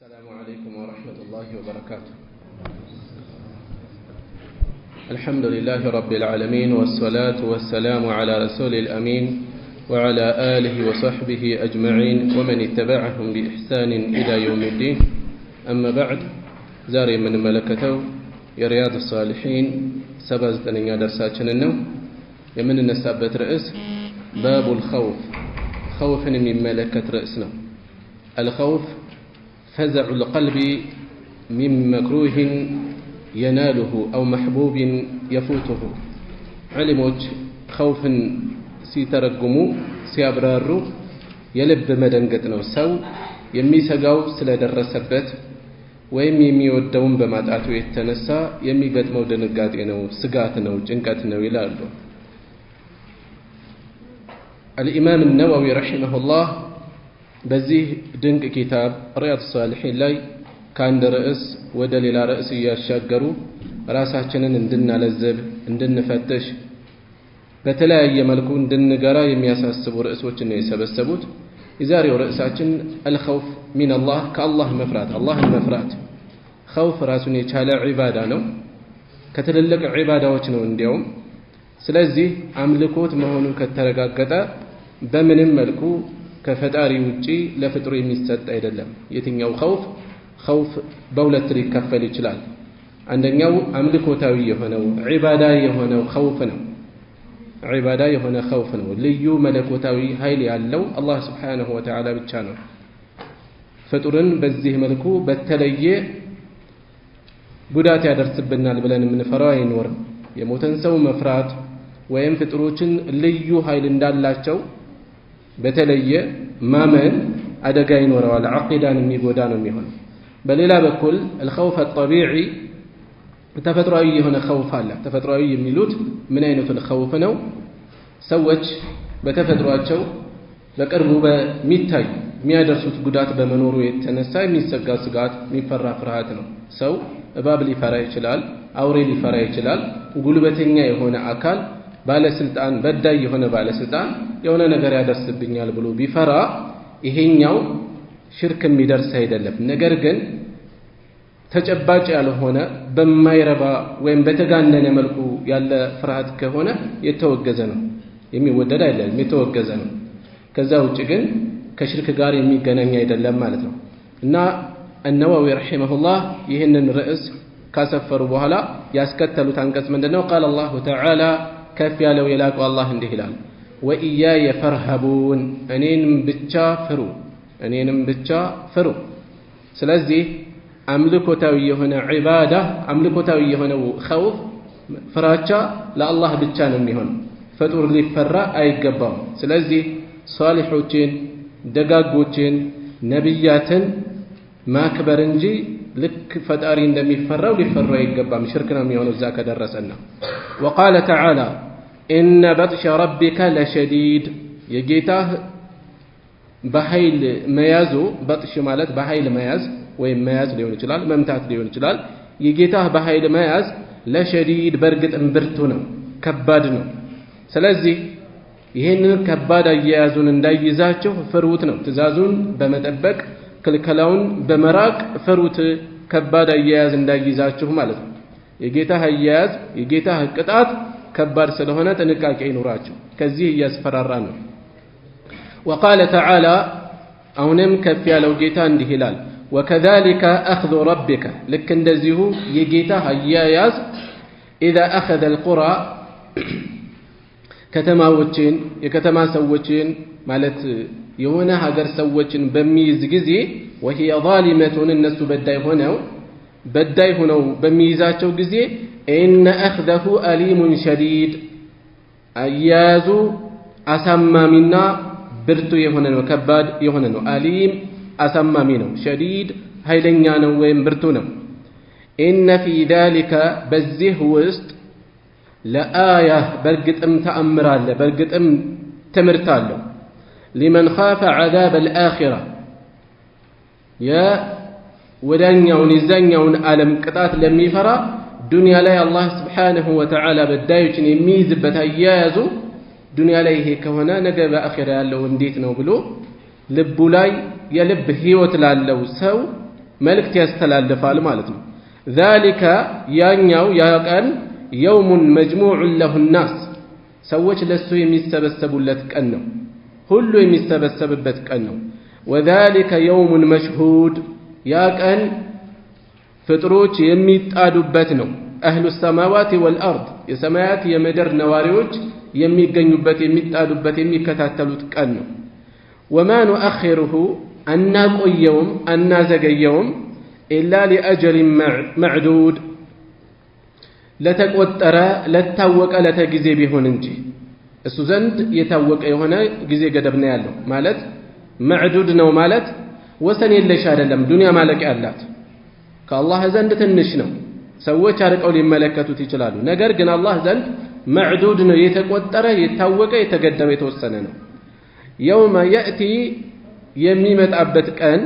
السلام عليكم ورحمة الله وبركاته. الحمد لله رب العالمين والصلاة والسلام على رسول الأمين وعلى آله وصحبه أجمعين ومن اتبعهم بإحسان إلى يوم الدين. أما بعد، زاري من ملكته يا رياض الصالحين سبزت أن يدرساتنا النوم يمن النسابة رئيس باب الخوف. خوف من ملكة رأسنا. الخوف فزع القلب من مكروه يناله أو محبوب يفوته. علموج خوف سيترقمو سيابرارو يلب مدنقتنا سو يميسقاو سلدرسبت ወይም የሚወደውን በማጣቱ የተነሳ የሚገጥመው ድንጋጤ ነው፣ ስጋት ነው፣ ጭንቀት ነው ይላሉ። الإمام النووي رحمه الله በዚህ ድንቅ ኪታብ ሪያድ الصالحين ላይ ከአንድ ርዕስ ወደ ሌላ ርዕስ እያሻገሩ ራሳችንን እንድናለዘብ እንድንፈትሽ በተለያየ መልኩ እንድንገራ የሚያሳስቡ ርዕሶችን ነው የሰበሰቡት። የዛሬው ርዕሳችን الخوف من الله ከአላህ መፍራት፣ አላህን መፍራት። خوف ራሱን የቻለ ዒባዳ ነው፣ ከትልልቅ ዒባዳዎች ነው እንዲያውም። ስለዚህ አምልኮት መሆኑ ከተረጋገጠ በምንም መልኩ ከፈጣሪ ውጪ ለፍጥሩ የሚሰጥ አይደለም። የትኛው خوف በሁለት ሊከፈል ይችላል። አንደኛው አምልኮታዊ የሆነው ዒባዳ የሆነው خوف ነው። ዒባዳ የሆነ خوف ነው። ልዩ መለኮታዊ ኃይል ያለው አላህ Subhanahu Wa Ta'ala ብቻ ነው። ፍጡርን በዚህ መልኩ በተለየ ጉዳት ያደርስብናል ብለን የምንፈራው አይኖርም። የሞተን ሰው መፍራት ወይም ፍጡሮችን ልዩ ኃይል እንዳላቸው በተለየ ማመን አደጋ ይኖረዋል፣ ዓቂዳን የሚጎዳ ነው የሚሆነው። በሌላ በኩል الخوف الطبيعي ተፈጥሯዊ የሆነ خوف አለ። ተፈጥሯዊ የሚሉት ምን አይነቱ خوف ነው? ሰዎች በተፈጥሯቸው በቅርቡ በሚታይ የሚያደርሱት ጉዳት በመኖሩ የተነሳ የሚሰጋ ስጋት፣ የሚፈራ ፍርሃት ነው። ሰው እባብ ሊፈራ ይችላል፣ አውሬ ሊፈራ ይችላል። ጉልበተኛ የሆነ አካል ባለስልጣን፣ በዳይ የሆነ ባለስልጣን የሆነ ነገር ያደርስብኛል ብሎ ቢፈራ ይሄኛው ሽርክ የሚደርስ አይደለም። ነገር ግን ተጨባጭ ያልሆነ በማይረባ ወይም በተጋነነ መልኩ ያለ ፍርሃት ከሆነ የተወገዘ ነው፣ የሚወደድ አይደለም፣ የተወገዘ ነው። ከዛ ውጪ ግን ከሽርክ ጋር የሚገናኝ አይደለም ማለት ነው። እና النووي رحمه الله ይህንን ርዕስ ካሰፈሩ በኋላ ያስከተሉት አንቀጽ ምንድነው? قال الله تعالى ከፍ ያለው የላቀው አላህ እንዲህ ይላል፣ وإياي فارهبون እኔንም ብቻ ፍሩ። ስለዚህ አምልኮታዊ የሆነ ዒባዳ፣ አምልኮታዊ የሆነው خوف ፍራቻ ለአላህ ብቻ ነው የሚሆነው፣ ፍጡር ሊፈራ አይገባም። ስለዚህ ሷሊሖችን፣ ደጋጎችን፣ ነብያትን ማክበር እንጂ ልክ ፈጣሪ እንደሚፈራው ሊፈራ አይገባም። ሽርክ ነው የሚሆነው እዛ ከደረሰና። وقال تعالى إن بطش ربك لشديد የጌታህ በኃይል መያዙ፣ በጥሽ ማለት በኃይል መያዝ ወይም መያዝ ሊሆን ይችላል፣ መምታት ሊሆን ይችላል። የጌታህ በኃይል መያዝ ለሸዲድ በርግጥም ብርቱ ነው፣ ከባድ ነው። ስለዚህ ይህንን ከባድ አያያዙን እንዳይዛችሁ ፍሩት ነው። ትእዛዙን በመጠበቅ ክልከላውን በመራቅ ፍሩት፣ ከባድ አያያዝ እንዳይዛችሁ ማለት ነው። የጌታህ አያያዝ፣ የጌታህ ቅጣት ከባድ ስለሆነ ጥንቃቄ ይኑራችሁ። ከዚህ እያስፈራራ ነው። وقال تعالى አሁንም ከፍ ያለው ጌታ እንዲህ ይላል፣ وكذلك أخذ ربك ልክ እንደዚሁ የጌታህ አያያዝ إذا أخذ القرى ከተማዎችን፣ የከተማ ሰዎችን ማለት የሆነ ሀገር ሰዎችን በሚይዝ ጊዜ وهي ظالمة እነሱ በዳይ ሆነው በሚይዛቸው ጊዜ إن أخذه أليم شديد አያያዙ አሳማሚና ብርቱ የሆነ ነው፣ ከባድ የሆነ ነው። አሊም አሳማሚ ነው፣ ሸዲድ ኃይለኛ ነው ወይም ብርቱ ነው። إن في ذلك በዚህ ውስጥ ለአያ በርግጥም ተአምር አለ፣ በርግጥም ትምህርት አለ። لمن خاف عذاب الآخرة ወዳኛውን የዛኛውን ዓለም ቅጣት ለሚፈራ ዱንያ ላይ አላህ Subhanahu Wa Ta'ala በዳዮችን የሚይዝበት አያያዙ ዱንያ ላይ ይሄ ከሆነ ነገ በአኺራ ያለው እንዴት ነው ብሎ ልቡ ላይ የልብ ህይወት ላለው ሰው መልእክት ያስተላልፋል ማለት ነው። ذلك ያኛው ያቀን يوم مجموع له الناس ሰዎች ለሱ የሚሰበሰቡለት ቀን ነው። ሁሉ የሚሰበሰብበት ቀን ነው። وذلك يوم مشهود ያቀን ፍጥሮች የሚጣዱበት ነው። أهل السماوات والأرض የሰማያት የምድር ነዋሪዎች የሚገኙበት የሚጣዱበት የሚከታተሉት ቀን ነው። وما نؤخره አናቆየውም አናዘገየውም إلا لأجل معدود ለተቆጠረ ለታወቀ ለተጊዜ ቢሆን እንጂ እሱ ዘንድ የታወቀ የሆነ ጊዜ ገደብ ነው ያለው። ማለት معدود ነው ማለት ወሰን የለሽ አይደለም። ዱንያ ማለቂያ አላት። ከአላህ ዘንድ ትንሽ ነው። ሰዎች አርቀው ሊመለከቱት ይችላሉ። ነገር ግን አላህ ዘንድ معدود ነው፣ የተቆጠረ የታወቀ የተገደበ የተወሰነ ነው። يوم يأتي የሚመጣበት ቀን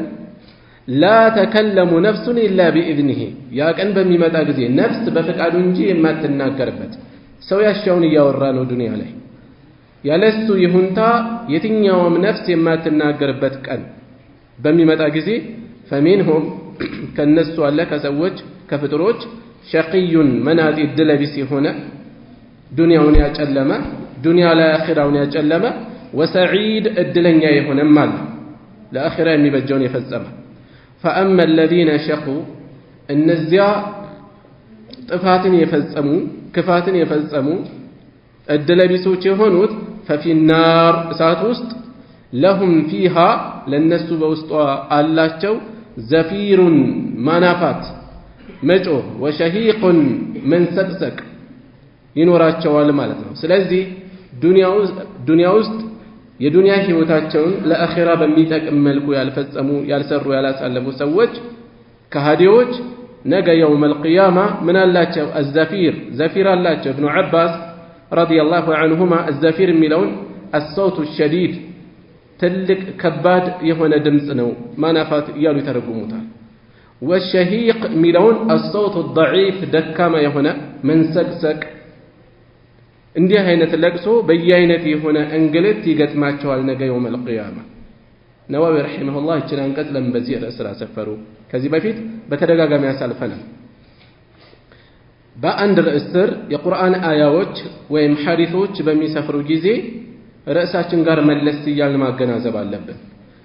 لا تكلم نفس إلا بإذنه ያ ቀን በሚመጣ ጊዜ ነፍስ በፈቃዱ እንጂ የማትናገርበት ሰው ያሻውን ያወራ ነው ዱንያ ላይ ያለሱ ይሁንታ የትኛውም ነፍስ የማትናገርበት ቀን በሚመጣ ጊዜ فمنهم ከነሱ አለ ከሰዎች ከፍጥሮች شقي መናጢ ድለቢስ የሆነ ዱንያውን ያጨለመ ዱንያ ላይ አኺራውን ያጨለመ وسعيد እድለኛ የሆነም አለ ለአኺራ የሚበጀውን የፈጸመ فأما الذين شقوا እነዚያ ጥፋትን የፈጸሙ ክፋትን የፈጸሙ እድለቢሶች የሆኑት ففي النار እሳት ውስጥ لهم فيها ለነሱ በውስጧ አላቸው زفير ማናፋት መጮህ وشهيق መንሰቅሰቅ ይኖራቸዋል ማለት ነው። ስለዚህ ዱንያ ውስጥ የዱንያ ህይወታቸውን ለአኺራ በሚጠቅም መልኩ ያልፈጸሙ ያልሰሩ ያላሳለፉ ሰዎች ከሃዲዎች ነገ يوم القيامة ምን አላቸው? الزفير زفير አላቸው። ابن عباس رضي الله عنهما الزفير የሚለውን الصوت الشديد ትልቅ ከባድ የሆነ ድምጽ ነው ማናፋት እያሉ ይተረጉሙታል። والشهيق የሚለውን الصوت الضعيف ደካማ የሆነ መንሰቅሰቅ እንዲህ አይነት ለቅሶ በየአይነት የሆነ እንግልት ይገጥማቸዋል ነገ يوم القيامة። ነዋዊ ረሂመሁላህ እችን አንቀጽ ለምን በዚህ ርዕስ ሰፈሩ? ከዚህ በፊት በተደጋጋሚ ያሳልፈናል። በአንድ ርዕስ ስር የቁርአን አያዎች ወይም ሐዲሶች በሚሰፍሩ ጊዜ ርዕሳችን ጋር መለስ እያልን ማገናዘብ አለብን።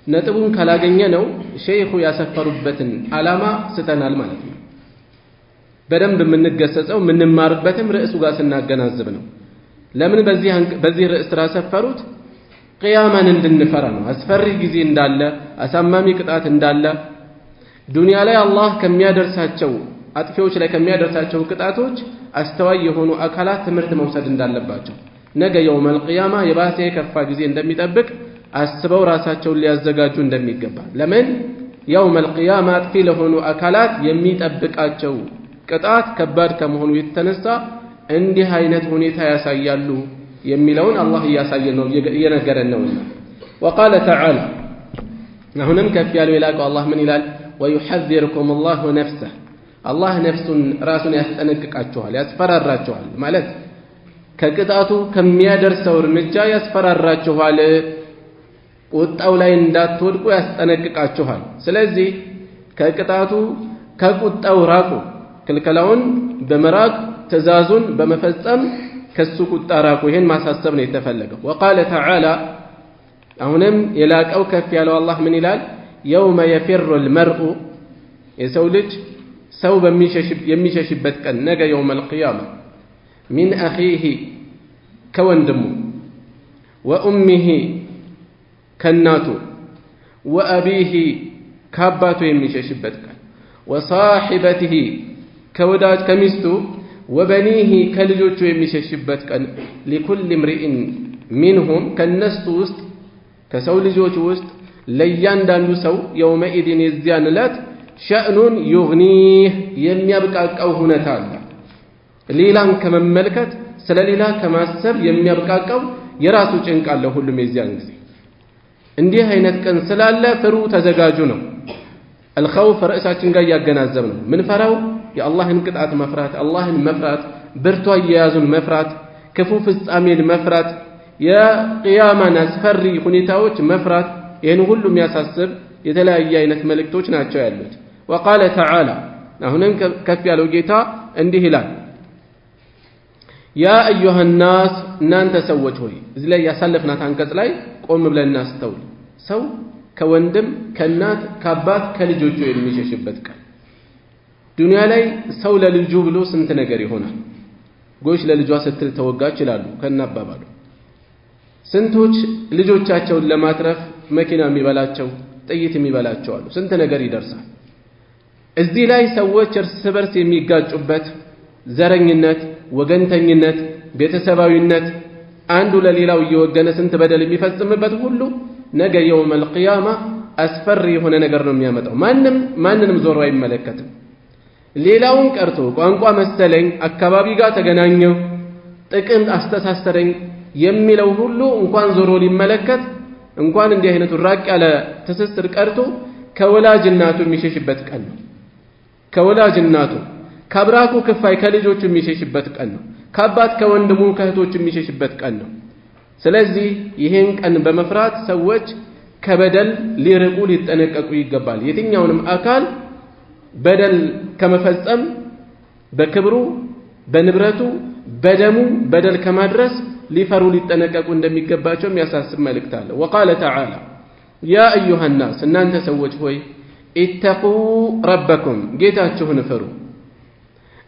ነጥቡን ካላገኘ ነው ሼኹ ያሰፈሩበትን ዓላማ ስተናል ማለት ነው። በደንብ የምንገሰጸው የምንማርበትም ርዕሱ ጋር ስናገናዝብ ነው። ለምን በዚህ ርዕስ ስራ ሰፈሩት? ቅያማን እንድንፈራ ነው። አስፈሪ ጊዜ እንዳለ፣ አሳማሚ ቅጣት እንዳለ፣ ዱንያ ላይ አላህ ከሚያደርሳቸው አጥፊዎች ላይ ከሚያደርሳቸው ቅጣቶች አስተዋይ የሆኑ አካላት ትምህርት መውሰድ እንዳለባቸው፣ ነገ የውመል ቂያማ የባሰ የከፋ ጊዜ እንደሚጠብቅ አስበው ራሳቸውን ሊያዘጋጁ እንደሚገባ። ለምን የውመል ቂያማ አጥፊ ለሆኑ አካላት የሚጠብቃቸው ቅጣት ከባድ ከመሆኑ የተነሳ እንዲህ አይነት ሁኔታ ያሳያሉ የሚለውን አላህ እያሳየን ነው እየነገረን ነው። وقال تعالى አሁንም ከፍ ያለው የላቀው አላህ ምን ይላል? ويحذركم الله نفسه አላህ ነፍሱን ራሱን ያስጠነቅቃችኋል ያስፈራራችኋል ማለት ከቅጣቱ ከሚያደርሰው እርምጃ ያስፈራራችኋል፣ ቁጣው ላይ እንዳትወድቁ ያስጠነቅቃችኋል። ስለዚህ ከቅጣቱ ከቁጣው ራቁ፣ ክልከላውን በመራቅ ትእዛዙን በመፈጸም ከሱ ቁጣ ራቁ። ይሄን ማሳሰብ ነው የተፈለገው። وقال تعالى አሁንም የላቀው ከፍ ያለው አላህ ምን ይላል? يوم يفر المرء የሰው ልጅ ሰው የሚሸሽበት ቀን ነገ يوم القيامة من أخيه ከወንድሙ وأمه ከናቱ وأبيه ከአባቱ የሚሸሽበት ቀን وصاحبته ከወዳጅ ከሚስቱ وبنيه ከልጆቹ የሚሸሽበት ቀን لكل امرئ منهم ከነሱ ውስጥ ከሰው ልጆች ውስጥ ለእያንዳንዱ ሰው يومئذ የዚያን ዕለት شأن يغنيه የሚያብቃቃው ሁኔታ አለ። ሌላን ከመመልከት ስለ ሌላ ከማሰብ የሚያብቃቃው የራሱ ጭንቅ አለ ሁሉም የዚያን ጊዜ። እንዲህ አይነት ቀን ስላለ ፍሩ ተዘጋጁ ነው። الخوف ርዕሳችን ጋር ያገናዘብ ነው። ምን ፈራው? የአላህን ቅጣት መፍራት፣ አላህን መፍራት፣ ብርቱ አያያዙን መፍራት፣ ክፉ ፍጻሜን መፍራት፣ የቂያማን አስፈሪ ሁኔታዎች መፍራት። ይህን ሁሉ የሚያሳስብ የተለያየ አይነት መልእክቶች ናቸው ያሉት። وقال تعالى هنا كف ያለው ጌታ እንዲህ ይላል يا ايها الناس እናንተ ሰዎች ሆይ እዚህ ላይ ያሳለፍናት አንቀጽ ላይ ቆም ብለን እናስተውል ሰው ከወንድም ከእናት ከአባት ከልጆቹ የሚሸሽበት ቀን ዱንያ ላይ ሰው ለልጁ ብሎ ስንት ነገር ይሆናል ጎሽ ለልጇ ስትል ተወጋች ይላሉ ከናባባሉ ስንቶች ልጆቻቸውን ለማትረፍ መኪና የሚበላቸው ጥይት የሚበላቸው አሉ ስንት ነገር ይደርሳል እዚህ ላይ ሰዎች እርስ በርስ የሚጋጩበት ዘረኝነት ወገንተኝነት ቤተሰባዊነት አንዱ ለሌላው እየወገነ ስንት በደል የሚፈጽምበት ሁሉ ነገ يوم القيامة አስፈሪ የሆነ ነገር ነው የሚያመጣው ማንንም ዞሮ አይመለከትም ሌላውን ቀርቶ ቋንቋ መሰለኝ አካባቢ ጋር ተገናኘው ጥቅም አስተሳሰረኝ የሚለው ሁሉ እንኳን ዞሮ ሊመለከት እንኳን እንዲህ አይነቱ ራቅ ያለ ትስስር ቀርቶ ከወላጅናቱ የሚሸሽበት ቀን ነው ከወላጅናቱ ከአብራኩ ክፋይ ከልጆቹ የሚሸሽበት ቀን ነው ከአባት ከወንድሙ ከእህቶቹ የሚሸሽበት ቀን ነው ስለዚህ ይሄን ቀን በመፍራት ሰዎች ከበደል ሊርቁ ሊጠነቀቁ ይገባል የትኛውንም አካል በደል ከመፈጸም በክብሩ በንብረቱ በደሙ በደል ከማድረስ ሊፈሩ ሊጠነቀቁ እንደሚገባቸው የሚያሳስብ መልእክት አለ وقال تعالى يا ايها الناس እናንተ ሰዎች ሆይ اتقوا ربكم ጌታችሁን ፍሩ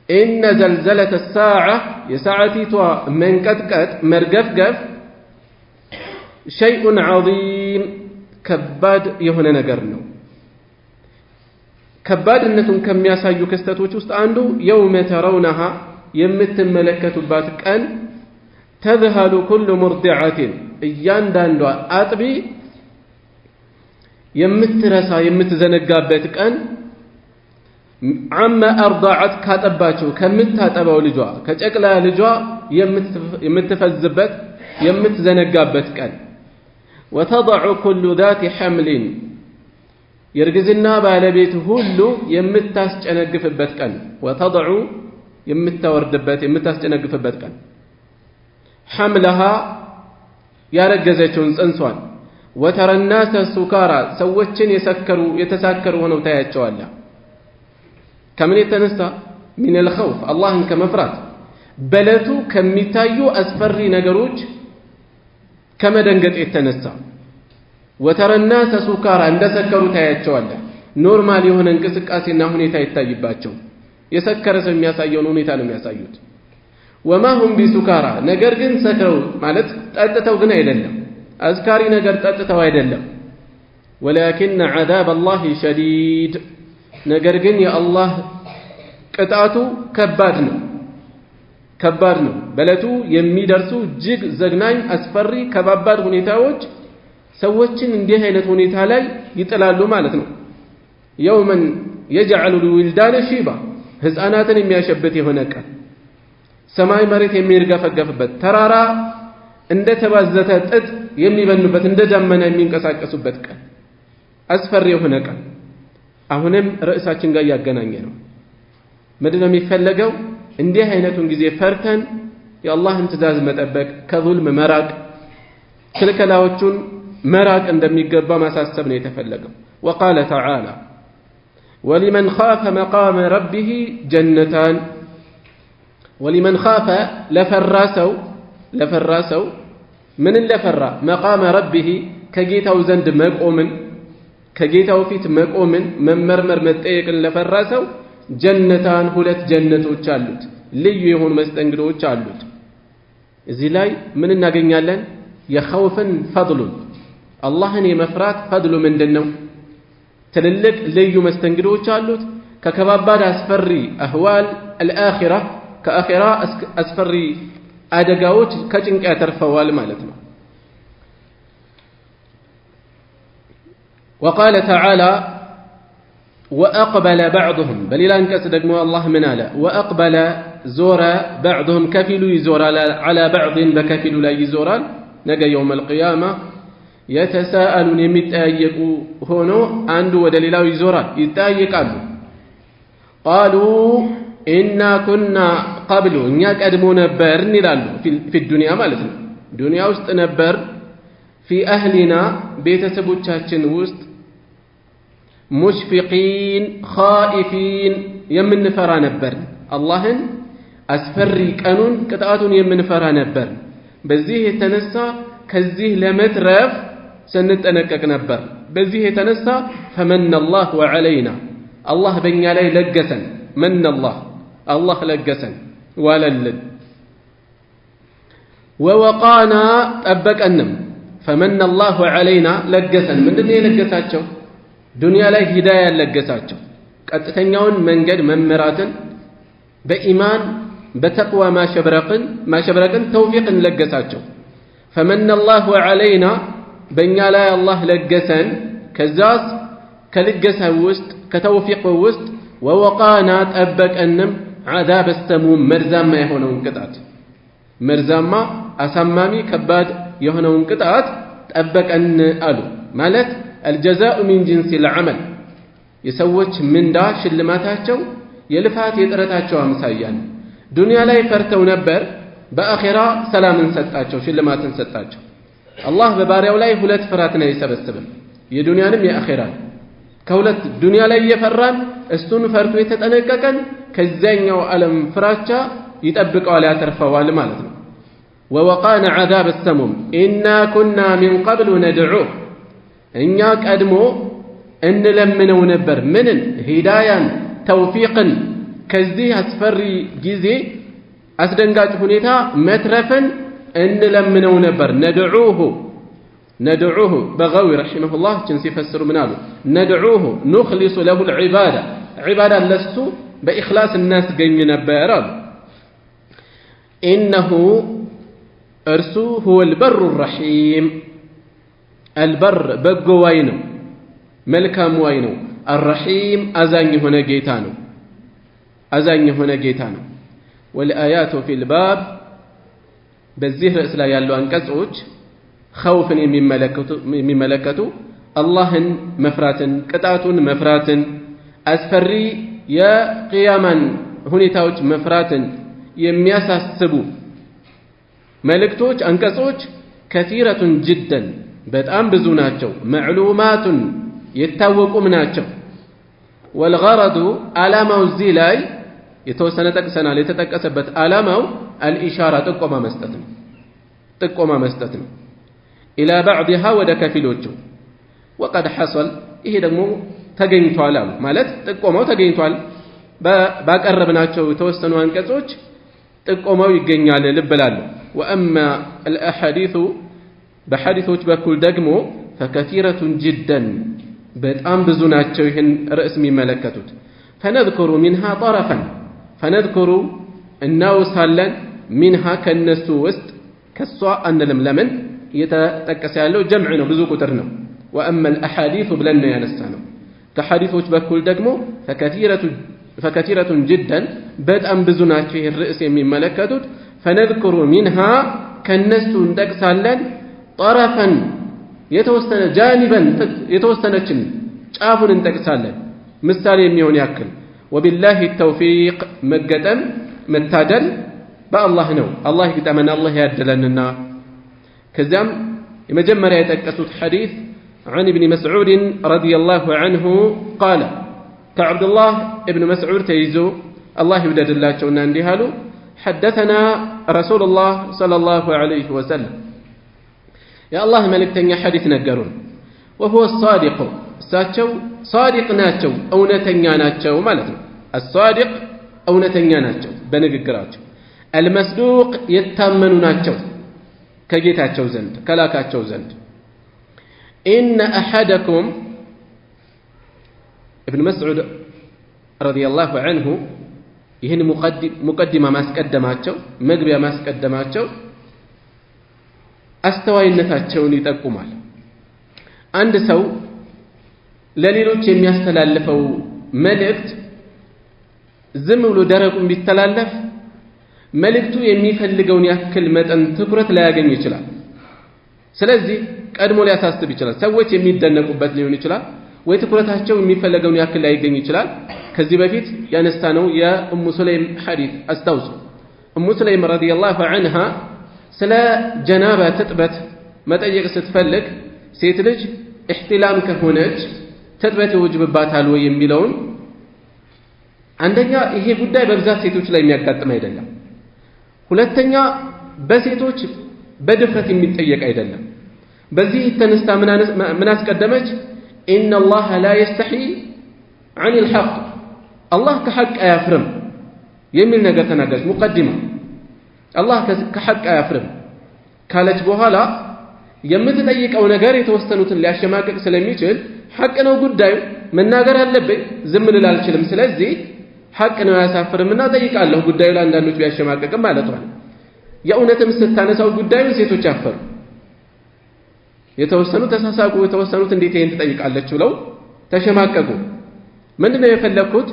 ان زلزلة الساعة የሰዓቲቷ መንቀጥቀጥ መርገፍገፍ شيء عظيم ከባድ የሆነ ነገር ነው ከባድነቱን ከሚያሳዩ ክስተቶች ውስጥ አንዱ يوم ترونها የምትመለከቱባት ቀን تذهل كل مرضعة እያንዳንዷ አጥቢ የምትረሳ የምትዘነጋበት ቀን عما أرضعت ካጠባቸው ከምታጠባው ልጇ ከጨቅላ ልጇ የምትፈዝበት የምትዘነጋበት ቀን وتضع كل ذات حمل የርግዝና ባለቤት ሁሉ የምታስጨነግፍበት ቀን وتضع የምታወርድበት የምታስጨነግፍበት ቀን حملها ያረገዘችውን ጽንሷን وترى الناس سكارى ሰዎችን የተሳከሩ ሆነው ታያቸዋለህ ከምን የተነሳ من الخوف አላህን ከመፍራት በለቱ ከሚታዩ አስፈሪ ነገሮች ከመደንገጥ የተነሳ وترى الناس سكارى እንደሰከሩ ታያቸዋለህ ኖርማል የሆነ እንቅስቃሴና ሁኔታ ይታይባቸው የሰከረ ሰው የሚያሳየውን ሁኔታ ነው የሚያሳዩት وما هم بسكارى ነገር ግን ሰክረው ማለት ጠጥተው ግን አይደለም አስካሪ ነገር ጠጥተው አይደለም ولكن عذاب الله شديد ነገር ግን የአላህ ቅጣቱ ከባድ ነው በለቱ የሚደርሱ እጅግ ዘግናኝ አስፈሪ ከባባድ ሁኔታዎች ሰዎችን እንዲህ አይነት ሁኔታ ላይ ይጥላሉ ማለት ነው يوما يجعل الولدان شيبا ህፃናትን የሚያሸብት የሆነ ቀን ሰማይ መሬት የሚርገፈገፍበት ተራራ እንደ ተባዘተ ጥጥ የሚበኑበት እንደ ደመና የሚንቀሳቀሱበት ቀን አስፈሪ የሆነ ቀን አሁንም ርዕሳችን ጋር ያገናኘ ነው ምንድነው የሚፈለገው እንዲህ አይነቱን ጊዜ ፈርተን የአላህን ትእዛዝ መጠበቅ ከዙልም መራቅ ክልከላዎቹን መራቅ እንደሚገባ ማሳሰብ ነው የተፈለገው وقال تعالى ولمن خاف مقام ربه جنتان ولمن خاف لفراسو من لفرا مقام ربه كجيتاو زند مقومن كجيتاو فيت مقومن ممرمر متጠየቅን ለፈራሰው ጀነታን ሁለት ጀነቶች አሉት ልዩ የሆኑ መስተንግዶች አሉት እዚህ ላይ ምን እናገኛለን የኸውፍን ፈድሉ አላህን የመፍራት ፈድሉ ምንድነው ትልልቅ ልዩ መስተንግዶች አሉት ከከባባድ አስፈሪ አህዋል الآخرة ከአኺራ አስፈሪ አደጋዎች ከጭንቅ ያተርፈዋል ማለት ነው وقال تعالى وأقبل بعضهم بل لا انكس دقمو الله من آلا وأقبل زورا بعضهم كفلوا يزورا على بعض بكفلوا لا يزورا نجا يوم القيامة يتساءلون يمتأيقوا هونو عنده ودليلاو يزورا يتأيقوا قالوا إنا كنا قبل إنك أدمو نبر نلالو في الدنيا مالتنا دنيا وست نبر في أهلنا بيت سبوتشاتشن وست ሙሽፊቂን ኻኢፊን የምንፈራ ነበር። አላህን አስፈሪ ቀኑን ቅጣቱን የምንፈራ ነበር። በዚህ የተነሳ ከዚህ ለመትረፍ ስንጠነቀቅ ነበር። በዚህ የተነሳ ፈመነ አላሁ ዐለይና አላህ በእኛ ላይ ለገሰን። መነ አላህ ለገሰን ዋለልን። ወወቃና ጠበቀንም። ፈመነ አላሁ ዐለይና ለገሰን። ምንድነው የለገሳቸው? ዱንያ ላይ ሂዳያ ለገሳቸው፣ ቀጥተኛውን መንገድ መመራትን፣ በኢማን በተቅዋ ማሸብረቅን ተውፊቅን ለገሳቸው። ፈመነ አላሁ ዐለይና በእኛ ላይ አላህ ለገሰን። ከዛስ ከልገሳው ውስጥ ከተውፊቁ ውስጥ ወወቃና ጠበቀንም ዐዛበ ሰሙም መርዛማ የሆነውን ቅጣት፣ መርዛማ አሳማሚ ከባድ የሆነውን ቅጣት ጠበቀን አሉ። ማለት አልጀዛኡ ሚን ጂንሲል ዐመል የሰዎች ምንዳ ሽልማታቸው የልፋት የጥረታቸው አምሳያ ነው። ዱንያ ላይ ፈርተው ነበር፣ በአኼራ ሰላምን ሰጣቸው፣ ሽልማትን ሰጣቸው። አላህ በባሪያው ላይ ሁለት ፍርሃትን አይሰበስብም፣ የዱንያንም የአኼራን። ከሁለት ዱንያ ላይ እየፈራን እሱን ፈርቶ የተጠነቀቀን ከዚያኛው ዓለም ፍራቻ ይጠብቀዋል፣ ያተርፈዋል ማለት ነው። ወወቃነ ዐዛበ ሰሙም ኢና ኩና ሚን ቀብሉ ነድዑህ እኛ ቀድሞ እንለምነው ነበር። ምንን? ሂዳያን ተውፊቅን፣ ከዚህ አስፈሪ ጊዜ አስደንጋጭ ሁኔታ መትረፍን እንለምነው ነበር። ነድዑሁ በገዊ ረሒመሁላህ ችን ሲፈስሩ ምን አሉ? ነድዑሁ ኑኽሊሱ ለሁ ልዒባዳ ዒባዳ ለሱ በኢኽላስ እናስገኝ ነበር አሉ። ኢነሁ እርሱ ሁወ ልበሩ ረሒም አልበር በጎ ዋይ ነው፣ መልካም ዋይ ነው። አልረሒም አዛኝ የሆነ ጌታ ነው፣ አዛኝ የሆነ ጌታ ነው። ወልአያቱ ፊል ባብ በዚህ ርዕስ ላይ ያሉ አንቀጾች ኸውፍን የሚመለከቱ አላህን መፍራትን፣ ቅጣቱን መፍራትን፣ አስፈሪ የቅያማን ሁኔታዎች መፍራትን የሚያሳስቡ መልእክቶች፣ አንቀጾች ከሲረቱን ጅደን በጣም ብዙ ናቸው። መዕሉማቱን የታወቁም ናቸው። ወልገረዱ ዓላማው እዚህ ላይ የተወሰነ ጠቅሰናል። የተጠቀሰበት ዓላማው አልኢሻራ ጥቆማ መስጠት ነው። ኢላ ባዕድሃ ወደ ከፊሎቹ ወቀድ ሐሰል ይሄ ደግሞ ተገኝቷል አሉ። ማለት ጥቆማው ተገኝቷል። ባቀረብናቸው የተወሰኑ አንቀጾች ጥቆማው ይገኛል ልብ እላለሁ። ወአማ አልአሐዲሱ በሐዲሶች በኩል ደግሞ ፈከሲረቱን ጅደን በጣም ብዙ ናቸው ይህን ርዕስ የሚመለከቱት። ፈነዝኩሩ ሚንሃ ጠረፈን ፈነዝኩሩ እናውሳለን ሚንሃ ከነሱ ውስጥ ከሷ አንልም። ለምን እየተጠቀሰ ያለው ጀምዕ ነው፣ ብዙ ቁጥር ነው። ወአማ አልአሐዲሱ ብለን ነው ያነሳ ነው። ከሐዲሶች በኩል ደግሞ ፈከሲረቱን ጅደን በጣም ብዙ ናቸው ይህን ርዕስ የሚመለከቱት። ፈነዝኩሩ ሚንሃ ከነሱ እንጠቅሳለን ጠረፈን የተወሰነ ጃኒበን የተወሰነችን ጫፉን እንጠቅሳለን ምሳሌ የሚሆን ያክል። ወቢላሂ ተውፊቅ መገጠም መታደል በአላህ ነው። አላህ ይግጠመን፣ አላህ ያደለንና። ከዚያም የመጀመሪያ የጠቀሱት ሐዲስ عن ابن مسعود رضي الله عنه قال كعبد الله ابن مسعود تيزو الله يودد الله شونا اندهالو حدثنا رسول الله صلى الله عليه وسلم يا الله ملك تنيا حديث نقرون وهو الصادق ساتشو صادق ناتشو أو نتنيا ناتشو مالتنا الصادق أو نتنيا ناتشو بنقراتشو المصدوق يتامن ناتشو كجيتاتشو زند كلاكاتشو زند إن أحدكم ابن مسعود رضي الله عنه ይህን ሙቀዲማ ማስቀደማቸው መግቢያ ማስቀደማቸው አስተዋይነታቸውን ይጠቁማል። አንድ ሰው ለሌሎች የሚያስተላልፈው መልእክት ዝም ብሎ ደረቁን ቢተላለፍ መልእክቱ የሚፈልገውን ያክል መጠን ትኩረት ላያገኝ ይችላል። ስለዚህ ቀድሞ ሊያሳስብ ይችላል። ሰዎች የሚደነቁበት ሊሆን ይችላል፣ ወይ ትኩረታቸው የሚፈልገውን ያክል ላይገኝ ይችላል። ከዚህ በፊት ያነሳነው የኡሙ ሱለይም ሐዲስ አስታውሱ። ኡሙ ሱለይም ረዲየላሁ ዐንሃ ስለ ጀናባ ትጥበት መጠየቅ ስትፈልግ ሴት ልጅ ኢህቲላም ከሆነች ተጥበት ይወጅብባታል ወይ የሚለውን አንደኛ ይሄ ጉዳይ በብዛት ሴቶች ላይ የሚያጋጥም አይደለም። ሁለተኛ በሴቶች በድፍረት የሚጠየቅ አይደለም። በዚህ ተነስታ ምን አስቀደመች? ኢነ አላህ ላ የስተሒ ዐኒል ሐቅ አላህ ከሐቅ አያፍርም የሚል ነገር ተናገረች። ሙቀዲማ አላህ ከሐቅ አያፍርም ካለች በኋላ የምትጠይቀው ነገር የተወሰኑትን ሊያሸማቅቅ ስለሚችል ሐቅ ነው ጉዳዩ መናገር አለብኝ ዝም ልል አልችልም። ስለዚህ ሐቅ ነው ያሳፍርምና ጠይቃለሁ ጉዳዩ ለአንዳንዶች ቢያሸማቅቅም ማለት ነው። የእውነትም ስታነሳው ጉዳዩን ሴቶች አፈሩ። የተወሰኑ ተሳሳቁ፣ የተወሰኑት እንዴት ይሄን ትጠይቃለች ብለው ተሸማቀቁ። ምንድነው የፈለኩት?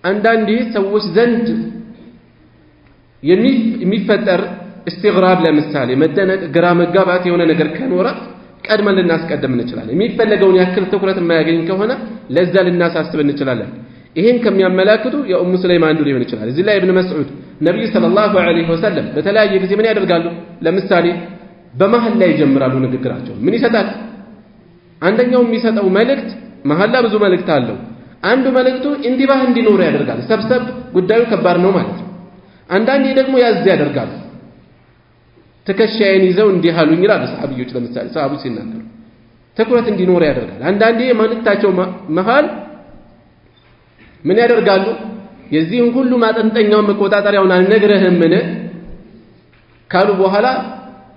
አንዳንዴ ሰዎች ዘንድ የሚፈጠር استغراب ለምሳሌ መደነቅ፣ ግራ መጋባት የሆነ ነገር ከኖረ ቀድመን ልናስቀድም እንችላለን። የሚፈለገውን ያክል ትኩረት የማያገኝ ከሆነ ለዛ ልናሳስብ እንችላለን። ይሄን ከሚያመላክቱ የኡሙ ሰለይማ አንዱ ሊሆን ይችላል። እዚህ ላይ ኢብኑ መስዑድ ነብዩ ሰለላሁ ዐለይሂ ወሰለም በተለያየ ጊዜ ምን ያደርጋሉ? ለምሳሌ በመሐል ላይ ይጀምራሉ ንግግራቸው። ምን ይሰጣል? አንደኛው የሚሰጠው መልእክት መሐላ ብዙ መልእክት አለው። አንዱ መልእክቱ እንዲባህ እንዲኖር ያደርጋል። ሰብሰብ ጉዳዩ ከባድ ነው ማለት ነው። አንዳንዴ ደግሞ ያዝ ያደርጋሉ። ትከሻዬን ይዘው እንዲህ አሉኝ ይላሉ ሰሃቢዎች። ለምሳሌ ሰሃቦች ሲናገሩ ትኩረት እንዲኖር ያደርጋል። አንዳንዴ መልእክታቸው መሃል ምን ያደርጋሉ? የዚህን ሁሉ ማጠንጠኛውን መቆጣጠሪያውን አልነግረህምን ካሉ በኋላ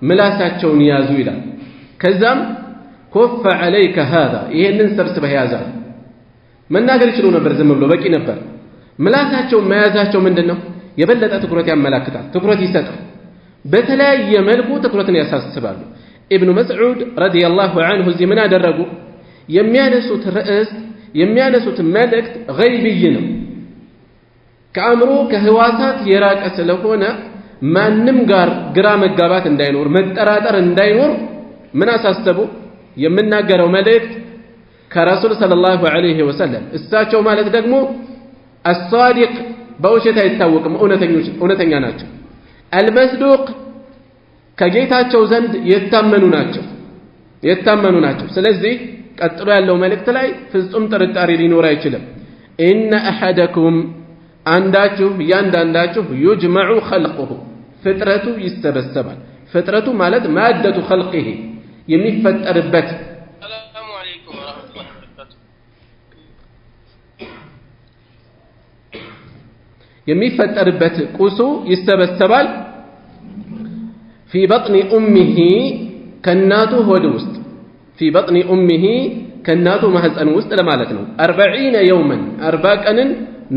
ምላሳቸውን ያዙ ይላል። ከዛም ኮፈ ዐለይከ ሃዛ ይሄንን ሰብስበህ ያዛል። መናገር ይችሉ ነበር፣ ዝም ብሎ በቂ ነበር። ምላሳቸውን መያዛቸው ምንድነው? የበለጠ ትኩረት ያመላክታል፣ ትኩረት ይሰጣል። በተለያየ መልኩ ትኩረትን ያሳስባሉ። ኢብኑ መስዑድ ረዲየላሁ ዐንሁ እዚህ ምን አደረጉ? የሚያነሱት ርዕስ የሚያነሱት መልእክት ገይብይ ነው፣ ከአእምሮ ከህዋሳት የራቀ ስለሆነ ማንም ጋር ግራ መጋባት እንዳይኖር መጠራጠር እንዳይኖር ምን አሳሰቡ? የምናገረው መልእክት ከረሱል ሰለላሁ ዐለይሂ ወሰለም እሳቸው ማለት ደግሞ አሳዲቅ በውሸት አይታወቅም፣ እውነተኛ ናቸው። አልመስዱቅ ከጌታቸው ዘንድ የታመኑ ናቸው። ስለዚህ ቀጥሎ ያለው መልእክት ላይ ፍጹም ጥርጣሬ ሊኖር አይችልም። ኢነ አሐደኩም አንዳችሁ እያንዳንዳችሁ ዩጅመዑ ኸልቁሁ ፍጥረቱ ይሰበሰባል። ፍጥረቱ ማለት ማደቱ ኸልቂሂ የሚፈጠርበት ሰላሙ አለይኩም ወራህመቱላሂ ወበረካቱ የሚፈጠርበት ቁሱ ይሰበሰባል። ፊ በጥኒ ኡሚሂ ከእናቱ ሆድ ውስጥ ፊ በጥኒ ኡሚሂ ከእናቱ ማህፀን ውስጥ ለማለት ነው። 40 የውመን 40 ቀንን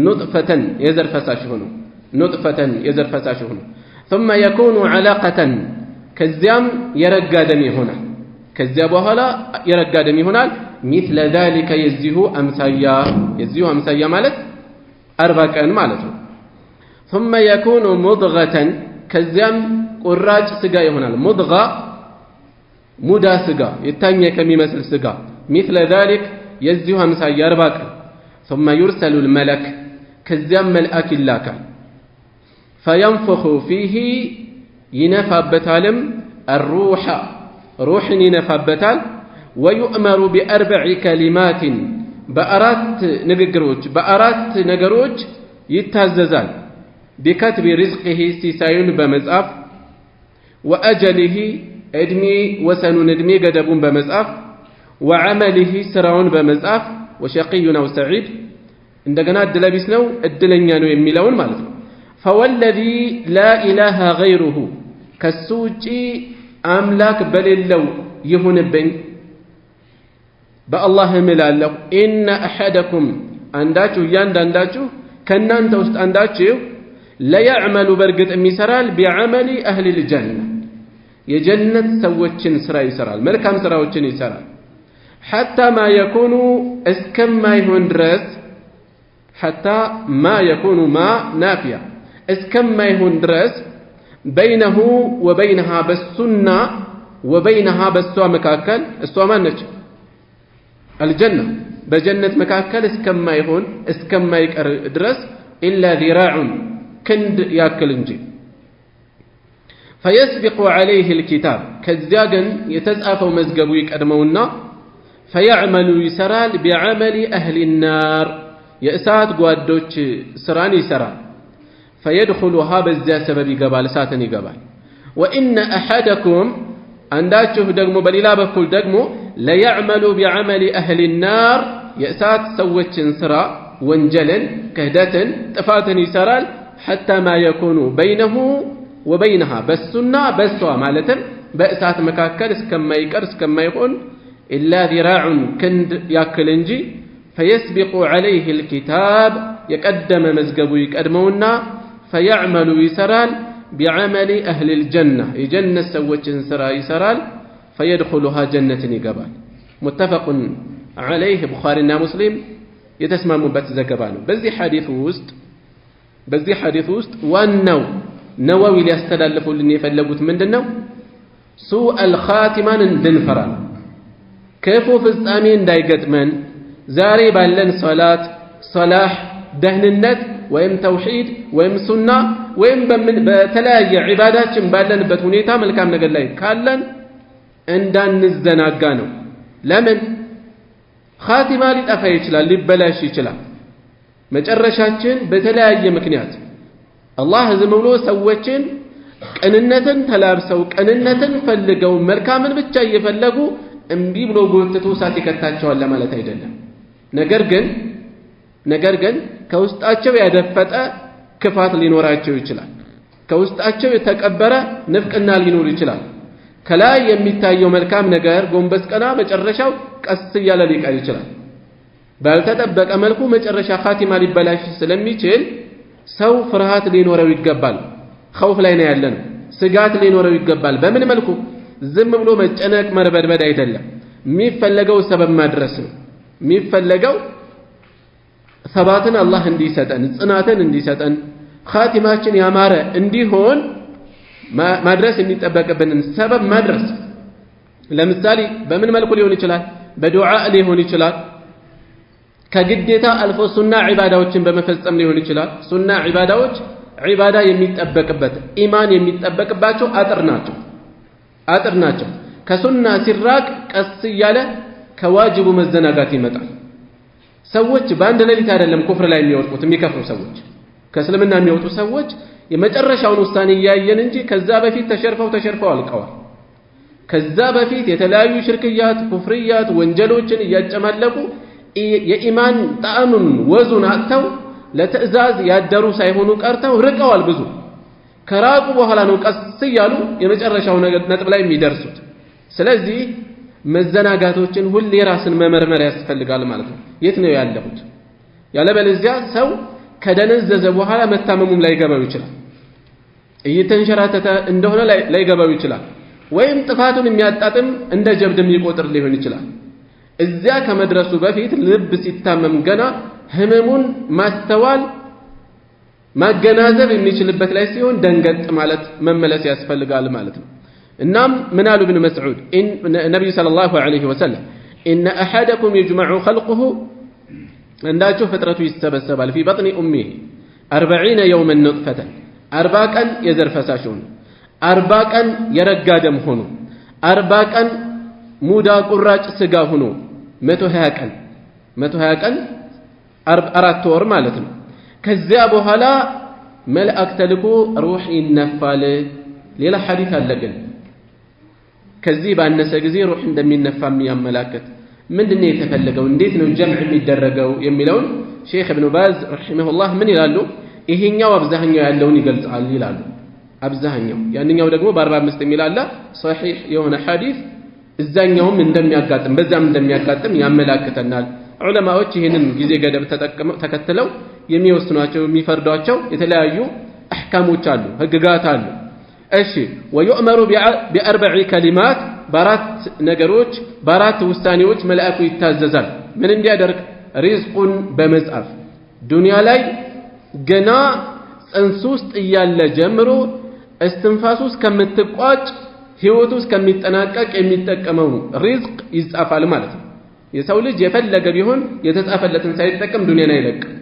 ኑጥፈተን የዘር ፈሳሽ ሆኖ ثم يكون علقة ከዚያም የረጋ ደም ይሆናል። ከዚያ በኋላ የረጋ ደም ይሆናል። مثل ذلك የዚሁ አምሳያ ማለት 40 ቀን ማለት ነው። ثم يكون مضغة ከዚያም ቁራጭ ስጋ ይሆናል። ሙድጋ ሙዳ ስጋ የታኘከ የሚመስል ስጋ مثل ذلك የዚሁ አምሳያ 40 ቀን ثم يرسل الملك ከዚያም መልአክ ይላካል። فينفخ فيه ينفابتالم الروح روح ينفابتال ويؤمر بأربع كلمات بأرات نقروج يتهززال بكتب رزقه سيسايون بمزاف وأجله ادمي وسنون ادمي قدبون بمزاف وعمله سرعون بمزاف وشقي أو سعيد عندنا الدلابسنو الدلنيانو يميلون مالتو فوالذي لا إله غيره كالسوجي أملاك بل اللو يهنبن بالله ملالو إن أحدكم أنداتو ياندانداتو كنان توست أنداتو لا يعمل برقة ميسرال بعمل أهل الجنة يجنة سوتشن سرا يسرال ملكام سراوتشن يسرال حتى ما يكون اسكم ما يهون درس حتى ما يكون ما نافيا اسكم ما يهون درس بينه وبينها بالسنة وبينها بالسوى مكاكل السوى ما نج الجنة بجنة مكاكل اسكم ما يهون اسكم ما يكر درس إلا ذراع كند ياكل انجي فيسبق عليه الكتاب كذاقا يتزعف ومزقبويك أدمونا فيعمل يسرال بعمل أهل النار يأسات قوادوش سران يسرال فيدخلها بزا سبب قبال ساتني قبال وإن أحدكم عنداتشه دقمو بللا بكل دقمو ليعمل بعمل أهل النار يأسات سوتش سرا وانجلا كهدة تفاتن يسرال حتى ما يكون بينه وبينها بسنا بسوا مالتا بأسات مكاكل اسكما يكر اسكما يكون إلا ذراع كند ياكل انجي فيسبق عليه الكتاب يقدم مزقبو يقدمونا فيعمل يسرال بعمل أهل الجنة يجنة سوتش سرا يسرال فيدخلها جنة نقبال متفق عليه بخارينا مسلم يتسمى مبت زقبانه بزي حديث وست وانو نووي ليستدلفوا لني فلقوت من دنو سوء الخاتمان دنفران كيفو في السامين دايقت من زاري بالن صلاة صلاح دهن النت ويم توحيد ويم سنة ويم بتلاقي عبادات بالن بتونيتا ملكام نقل لي كالن عندان نزدناقانو لمن خاتما لتأفى يشلا لبلاش يشلا مجرشاتشن بتلاقي مكنيات الله زمولو سوتشن كأننتن تلابسو كأننتن فلقو ملكامن بتشاي يفلقو እምቢ ብሎ ጎትቶ ሳት ይከታቸዋል ለማለት አይደለም ነገር ግን ከውስጣቸው ያደፈጠ ክፋት ሊኖራቸው ይችላል ከውስጣቸው የተቀበረ ንፍቅና ሊኖር ይችላል ከላይ የሚታየው መልካም ነገር ጎንበስ ቀና መጨረሻው ቀስ ያለ ሊቀር ይችላል ባልተጠበቀ መልኩ መጨረሻ ኻቲማ ሊበላሽ ስለሚችል ሰው ፍርሃት ሊኖረው ይገባል ኸውፍ ላይ ነው ያለን ስጋት ሊኖረው ይገባል በምን መልኩ ዝም ብሎ መጨነቅ መርበድበድ አይደለም የሚፈለገው ሰበብ ማድረስ ነው የሚፈለገው ሰባትን አላህ እንዲሰጠን ጽናትን እንዲሰጠን ኻቲማችን ያማረ እንዲሆን ማድረስ የሚጠበቅብንን ሰበብ ማድረስ ለምሳሌ በምን መልኩ ሊሆን ይችላል በዱዓ ሊሆን ይችላል ከግዴታ አልፎ ሱና ዒባዳዎችን በመፈጸም ሊሆን ይችላል ሱና ዒባዳዎች ዒባዳ የሚጠበቅበት ኢማን የሚጠበቅባቸው አጥር ናቸው ከሱና ሲራቅ ቀስ ያለ ከዋጅቡ መዘናጋት ይመጣል ሰዎች በአንድ ሌሊት አይደለም ኩፍር ላይ የሚወጡት የሚከፍሩ ሰዎች ከእስልምና የሚወጡ ሰዎች የመጨረሻውን ውሳኔ ያያየን እንጂ ከዛ በፊት ተሸርፈው አልቀዋል ከዛ በፊት የተለያዩ ሽርክያት ኩፍርያት ወንጀሎችን እያጨማለቁ የኢማን ጣዕሙን ወዙን አጥተው ለትዕዛዝ ያደሩ ሳይሆኑ ቀርተው ርቀዋል ብዙ ከራቁ በኋላ ነው ቀስ ያሉ የመጨረሻው ነጥብ ላይ የሚደርሱት ስለዚህ መዘናጋቶችን ሁሌ ራስን መመርመር ያስፈልጋል ማለት ነው የት ነው ያለሁት ያለበለዚያ ሰው ከደነዘዘ በኋላ መታመሙም ላይ ገባው ይችላል እየተንሸራተተ እንደሆነ ላይ ገባው ይችላል ወይም ጥፋቱን የሚያጣጥም እንደ ጀብድም ይቆጥር ሊሆን ይችላል እዚያ ከመድረሱ በፊት ልብ ሲታመም ገና ህመሙን ማስተዋል ማገናዘብ የሚችልበት ላይ ሲሆን ደንገጥ ማለት መመለስ ያስፈልጋል ማለት ነው እናም ምን አሉ ኢብኑ መስዑድ ነብዩ ሰለላሁ ዐለይሂ ወሰለም ኢነ አሐደኩም يجمع خلقه እንዳቸው ፍጥረቱ ይሰበሰባል في بطن امه 40 يوما نطفة 40 ቀን የዘር ፈሳሽ ሆኖ 40 ቀን የረጋ ደም ሆኖ 40 ቀን ሙዳ ቁራጭ ስጋ ሆኖ 120 ቀን 4 ወር ማለት ነው ከዚያ በኋላ መልአክ ተልኮ ሩህ ይነፋል ሌላ ሐዲስ አለገን ከዚህ ባነሰ ጊዜ ሩህ እንደሚነፋ የሚያመላክት ምንድነው የተፈለገው እንዴት ነው ጀምዕ የሚደረገው የሚለውን ሼክ ኢብኑ ባዝ ረሂመሁላህ ምን ይላሉ ይሄኛው አብዛኛው ያለውን ይገልጻል ይላሉ አብዛኛው ያንኛው ደግሞ በ45 የሚላላ ሷሂህ የሆነ ሐዲስ እዛኛውም እንደሚያጋጥም በዛም እንደሚያጋጥም ያመላክተናል ዑለማዎች ይሄንን ጊዜ ገደብ ተከትለው የሚወስኗቸው የሚፈርዷቸው የተለያዩ አህካሞች አሉ ህግጋት አሉ እሺ ወይؤمر بأربع كلمات በአራት ነገሮች በአራት ውሳኔዎች መልአኩ ይታዘዛል ምን እንዲያደርግ ሪዝቁን በመጻፍ ዱንያ ላይ ገና ጽንስ ውስጥ እያለ ጀምሮ እስትንፋስ ውስጥ ከምትቋጭ ህይወቱ ውስጥ ከሚጠናቀቅ የሚጠቀመው ሪዝቅ ይጻፋል ማለት ነው የሰው ልጅ የፈለገ ቢሆን የተጻፈለትን ሳይጠቀም ዱንያን አይለቅም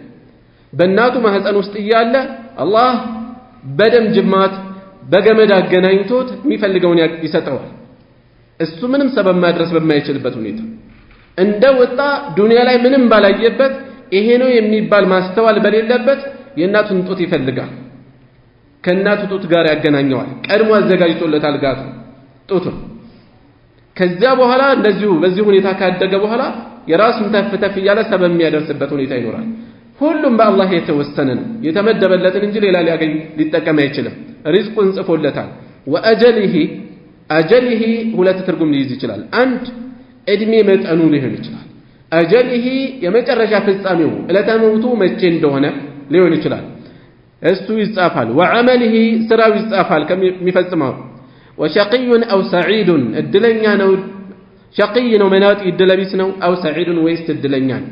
በእናቱ ማህፀን ውስጥ እያለ አላህ በደም ጅማት በገመድ አገናኝቶት የሚፈልገውን ይሰጠዋል እሱ ምንም ሰበብ ማድረስ በማይችልበት ሁኔታ እንደወጣ ዱንያ ላይ ምንም ባላየበት ይሄ ነው የሚባል ማስተዋል በሌለበት የእናቱን ጡት ይፈልጋል። ከእናቱ ጡት ጋር ያገናኘዋል። ቀድሞ አዘጋጅቶለታል ጋቱ ጡቱን። ከዚያ በኋላ እንደዚሁ በዚህ ሁኔታ ካደገ በኋላ የራሱን ተፍተፍ እያለ ሰበብ የሚያደርስበት ሁኔታ ይኖራል። ሁሉም በአላህ የተወሰነ ነው። የተመደበለትን እንጂ ሌላ ሊጠቀም አይችልም። ሪዝቁን ጽፎለታል። ወአጀሊሂ አጀሊሂ ሁለት ትርጉም ሊይዝ ይችላል። አንድ እድሜ መጠኑ ሊሆን ይችላል። አጀሊሂ የመጨረሻ ፍጻሜው ዕለተ መውቱ መቼ እንደሆነ ሊሆን ይችላል። እሱ ይጻፋል። ወዐመሊሂ ስራው ይጻፋል ከሚፈጽመው። ወሸቂዩን አው ሰዒዱን እድለኛ ነው ሸቂይ ነው መናጢ እድለቢስ ነው አው ሰዒዱን ወይስ እድለኛ ነው።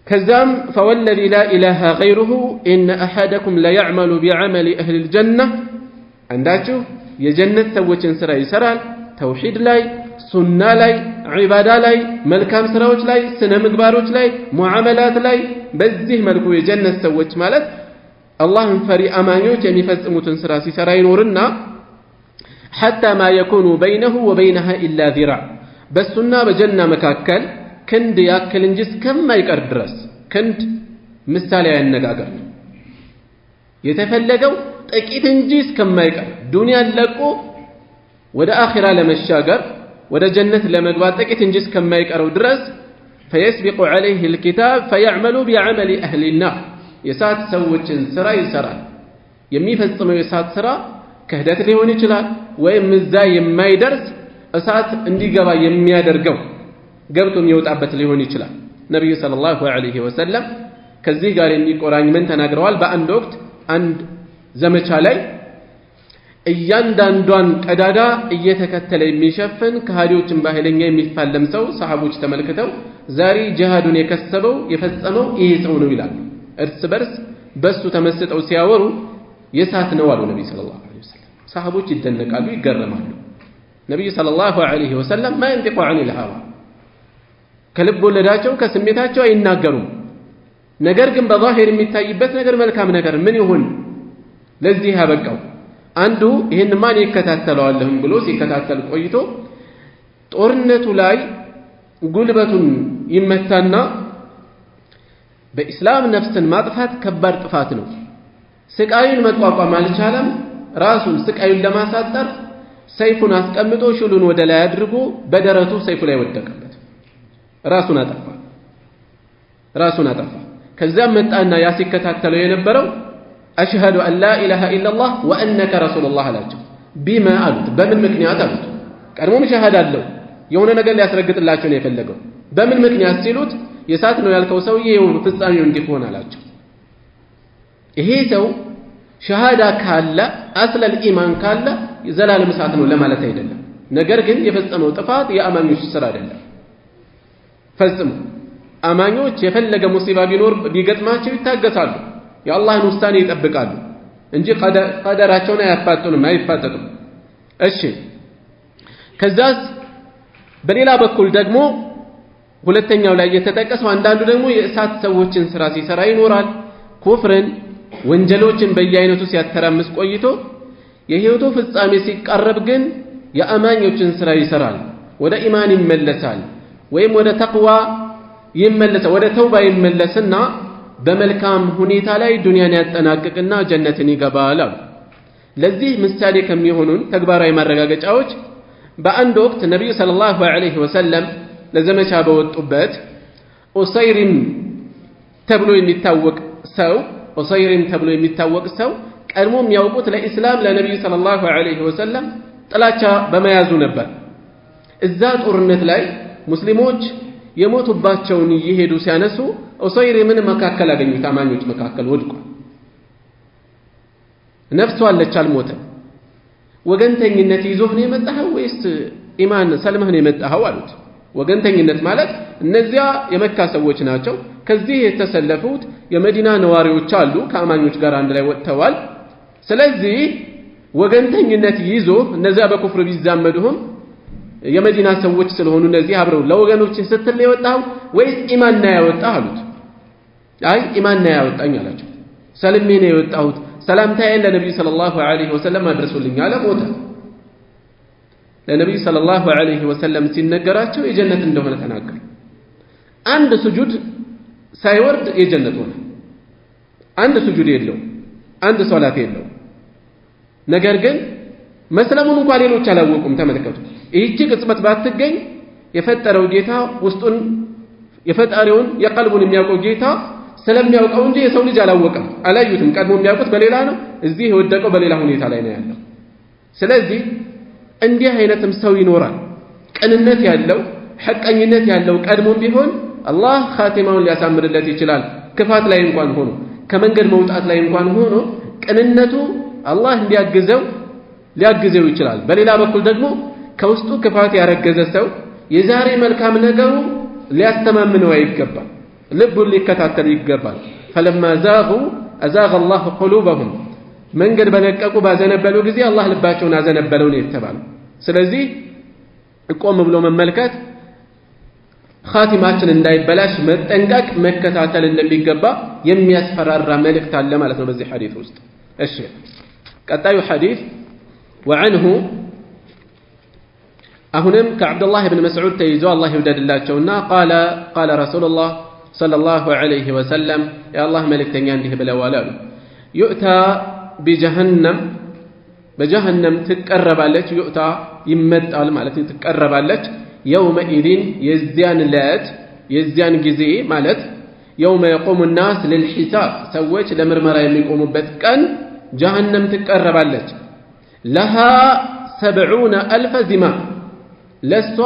ከዛም ፈወለዚ ላ ኢላሃ ገይሩሁ ኢነ አሐደኩም ለየዕመሉ ቢዐመሊ አህሊ ልጀና አንዳችሁ የጀነት ሰዎችን ስራ ይሰራል። ተውሒድ ላይ፣ ሱና ላይ፣ ዒባዳ ላይ፣ መልካም ስራዎች ላይ፣ ስነ ምግባሮች ላይ፣ ሙዓመላት ላይ በዚህ መልኩ የጀነት ሰዎች ማለት አላህን ፈሪ አማኞች የሚፈጽሙትን ስራ ሲሰራ ይኖርና ሐታ ማ የኩኑ በይነሁ ወበይነሃ ኢላ ዚራዕ በሱና በጀና መካከል ክንድ ያክል እንጂ እስከማይቀር ድረስ ክንድ ምሳሌ ያነጋገር ነው የተፈለገው ጥቂት እንጂ እስከማይቀር ዱንያን ለቆ ወደ አኺራ ለመሻገር ወደ ጀነት ለመግባት ጥቂት እንጂ እስከማይቀረው ድረስ فيسبق عليه الكتاب فيعمل بعمل أهل النار የሳት ሰዎችን ስራ ይሰራል። የሚፈጽመው የሳት ስራ ክህደት ሊሆን ይችላል ወይም እዛ የማይደርስ እሳት እንዲገባ የሚያደርገው ገብቶ የሚወጣበት ሊሆን ይችላል። ነብዩ ሰለላሁ ዐለይሂ ወሰለም ከዚህ ጋር የሚቆራኝ ምን ተናግረዋል? በአንድ ወቅት አንድ ዘመቻ ላይ እያንዳንዷን ቀዳዳ እየተከተለ የሚሸፍን ከሃዲዎችን በኃይለኛ የሚፋለም ሰው ሰሃቦች ተመልክተው ዛሬ ጂሃዱን የከሰበው የፈጸመው ይሄ ሰው ነው ይላሉ። እርስ በርስ በሱ ተመስጠው ሲያወሩ የሳት ነው አሉ ነብዩ ሰለላሁ ዐለይሂ ወሰለም። ሰሃቦች ይደነቃሉ፣ ይገረማሉ። ነብዩ ሰለላሁ ዐለይሂ ወሰለም ما ينطق عن الهوى ከልብ ወለዳቸው ከስሜታቸው አይናገሩም። ነገር ግን በዛሂር የሚታይበት ነገር መልካም ነገር ምን ይሁን ለዚህ ያበቃው? አንዱ ይሄን ማን ይከታተለዋል ብሎ ሲከታተል ቆይቶ ጦርነቱ ላይ ጉልበቱን ይመታና በእስላም ነፍስን ማጥፋት ከባድ ጥፋት ነው። ስቃዩን መቋቋም አልቻለም። ራሱን ስቃዩን ለማሳጠር ሰይፉን አስቀምጦ ሽሉን ወደ ላይ አድርጎ በደረቱ ሰይፉ ላይ ወደቀበት። ራሱን አጠፋ። ከዛም መጣና ያ ሲከታተለው የነበረው አሽሀዱ አን ላ ኢላሃ ኢላላህ ወአነከ ረሱሉላህ አላቸው። ቢማ አሉት፣ በምን ምክንያት አሉት። ቀድሞም ሸሃዳ አለው የሆነ ነገር ሊያስረግጥላቸው ነው የፈለገው። በምን ምክንያት ሲሉት የሳት ነው ያልከው ሰውዬው ፍጻሜው እንዲሆን አላቸው። ይሄ ሰው ሸሃዳ ካለ አስለል ኢማን ካለ ዘላለም እሳት ነው ለማለት አይደለም። ነገር ግን የፈጸመው ጥፋት የአማኞች ስራ አይደለም። ፈጽሞ አማኞች የፈለገ ሙሲባ ቢኖር ቢገጥማቸው ይታገሳሉ፣ የአላህን ውሳኔ ይጠብቃሉ እንጂ ቀደራቸውን አይፋጠጡም። እሺ ከዛስ በሌላ በኩል ደግሞ ሁለተኛው ላይ የተጠቀሰው አንዳንዱ ደግሞ የእሳት ሰዎችን ስራ ሲሰራ ይኖራል። ኩፍርን ወንጀሎችን በየአይነቱ ሲያተራምስ ቆይቶ የህይወቱ ፍጻሜ ሲቃረብ ግን የአማኞችን ስራ ይሰራል። ወደ ኢማን ይመለሳል ወይም ወደ ተቅዋ ይመለሳል፣ ወደ ተውባ ይመለስና በመልካም ሁኔታ ላይ ዱንያን ያጠናቅቅና ጀነትን ይገባል አሉ። ለዚህ ምሳሌ ከሚሆኑን ተግባራዊ ማረጋገጫዎች በአንድ ወቅት ነብዩ ሰለላሁ ዐለይሂ ወሰለም ለዘመቻ በወጡበት ኡሰይሪም ተብሎ የሚታወቅ ሰው ቀድሞ የሚያውቁት ለኢስላም ለነብዩ ሰለላሁ ዐለይሂ ወሰለም ጥላቻ በመያዙ ነበር። እዛ ጦርነት ላይ ሙስሊሞች የሞቱባቸውን እየሄዱ ሲያነሱ ኡሰይሪምን መካከል አገኙት። አማኞች መካከል ወድቋል። ነፍሱ አለች፣ አልሞተም። ወገንተኝነት ይዞህ ነው የመጣኸው ወይስ ኢማን ሰልመህ ነው የመጣኸው አሉት። ወገንተኝነት ማለት እነዚያ የመካ ሰዎች ናቸው። ከዚህ የተሰለፉት የመዲና ነዋሪዎች አሉ፣ ከአማኞች ጋር አንድ ላይ ወጥተዋል። ስለዚህ ወገንተኝነት ይዞ እነዚያ በኩፍር ቢዛመዱም የመዲና ሰዎች ስለሆኑ እነዚህ አብረው ለወገኖች ስትል የወጣው ወይስ ኢማን ነው ያወጣህ አሉት። አይ ኢማን ነው ያወጣኝ አላቸው። ሰልሜ ነው የወጣሁት፣ ሰላምታዬን ለነብዩ ሰለላሁ ዐለይሂ ወሰለም አድርሱልኝ አለ። ሞተ። ለነብዩ ሰለላሁ ዐለይሂ ወሰለም ሲነገራቸው የጀነት እንደሆነ ተናገሩ። አንድ ስጁድ ሳይወርድ የጀነት ሆነ። አንድ ስጁድ የለው፣ አንድ ሶላት የለው። ነገር ግን መስለሙን እንኳን ሌሎች አላወቁም። ተመልከቱ፣ ይህች ቅጽበት ባትገኝ የፈጠረው ጌታ ውስጡን የፈጣሪውን የቀልቡን የሚያውቀው ጌታ ስለሚያውቀው እንጂ የሰው ልጅ አላወቀም፣ አላዩትም። ቀድሞ የሚያውቁት በሌላ ነው፣ እዚህ የወደቀው በሌላ ሁኔታ ላይ ነው ያለው። ስለዚህ እንዲህ አይነትም ሰው ይኖራል፣ ቅንነት ያለው ሐቀኝነት ያለው ቀድሞም ቢሆን አላህ ኻቲማውን ሊያሳምርለት ይችላል። ክፋት ላይ እንኳን ሆኖ ከመንገድ መውጣት ላይ እንኳን ሆኖ ቅንነቱ አላህ ሊያግዘው ይችላል። በሌላ በኩል ደግሞ ከውስጡ ክፋት ያረገዘ ሰው የዛሬ መልካም ነገሩ ሊያስተማምነው አይገባል፣ ልቡን ሊከታተል ይገባል። ፈለማ ዛጉ አዛገ አላሁ ቁሉበሁም መንገድ በለቀቁ ባዘነበሉ ጊዜ አላህ ልባቸውን አዘነበለው ነው የተባለው። ስለዚህ ቆም ብሎ መመልከት፣ ኻቲማችን እንዳይበላሽ መጠንቀቅ፣ መከታተል እንደሚገባ የሚያስፈራራ መልእክት አለ ማለት ነው በዚህ ሐዲስ ውስጥ። እሺ ቀጣዩ ሐዲስ ወዐንሁ አሁንም ከዐብዱላህ ብን መስዑድ ተይዞ አላህ ይውደድላቸውና ቃለ ረሱሉላህ ሰለላሁ ዐለይሂ ወሰለም የአላህ መልእክተኛ እንዲህ ብለዋል አሉ። ዩእታ ቢጀሃነም በጀሃነም ትቀረባለች፣ ዩእታ ይመጣል ማለት ትቀረባለች። የውመኢዚን የዚያን ዕለት የዚያን ጊዜ ማለት የውመ የቁሙ ናስ ልልሒሳብ ሰዎች ለምርመራ የሚቆሙበት ቀን ጀሃነም ትቀረባለች። ለሃ 70,000 ዚማም ለሷ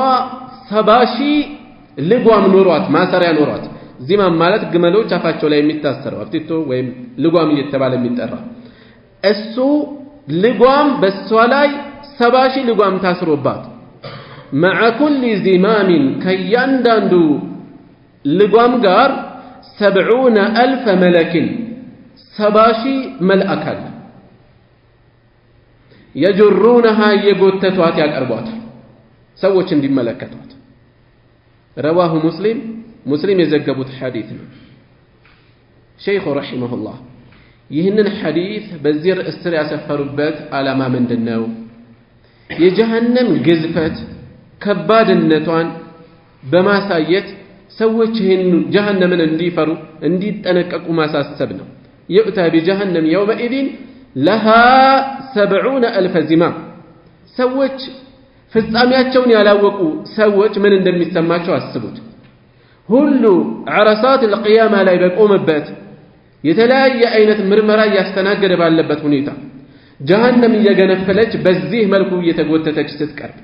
70,000 ልጓም ኖሯት ማሰሪያ ኖሯት። ዚማም ማለት ግመሎች አፋቸው ላይ የሚታሰረው አፍቲቶ ወይም ልጓም እየተባለ የሚጠራ እሱ ልጓም በሷ ላይ 70,000 ልጓም ታስሮባት مع كل زمام ከያንዳንዱ ልጓም ጋር 70,000 ملك 70,000 መልአክ አለ። يجرونها የጎተቷት ያቀርቧታል ሰዎች እንዲመለከቷት። ረዋሁ ሙስሊም የዘገቡት ሐዲስ ነው። ሸይኹ ረሒመሁላህ ይህንን ሐዲስ በዚህ ርዕስ ስር ያሰፈሩበት ዓላማ ምንድን ነው? የጀሃነም ግዝፈት ከባድነቷን በማሳየት ሰዎች ይህን ጀሃነምን እንዲፈሩ እንዲጠነቀቁ ማሳሰብ ነው። يؤتى بجهنم يومئذ لها 70,000 زمام ሰዎች ፍጻሜያቸውን ያላወቁ ሰዎች ምን እንደሚሰማቸው አስቡት። ሁሉ ዓረሳት القيامة ላይ በቆመበት የተለያየ አይነት ምርመራ እያስተናገደ ባለበት ሁኔታ ጀሃነም እየገነፈለች በዚህ መልኩ እየተጎተተች ስትቀርብ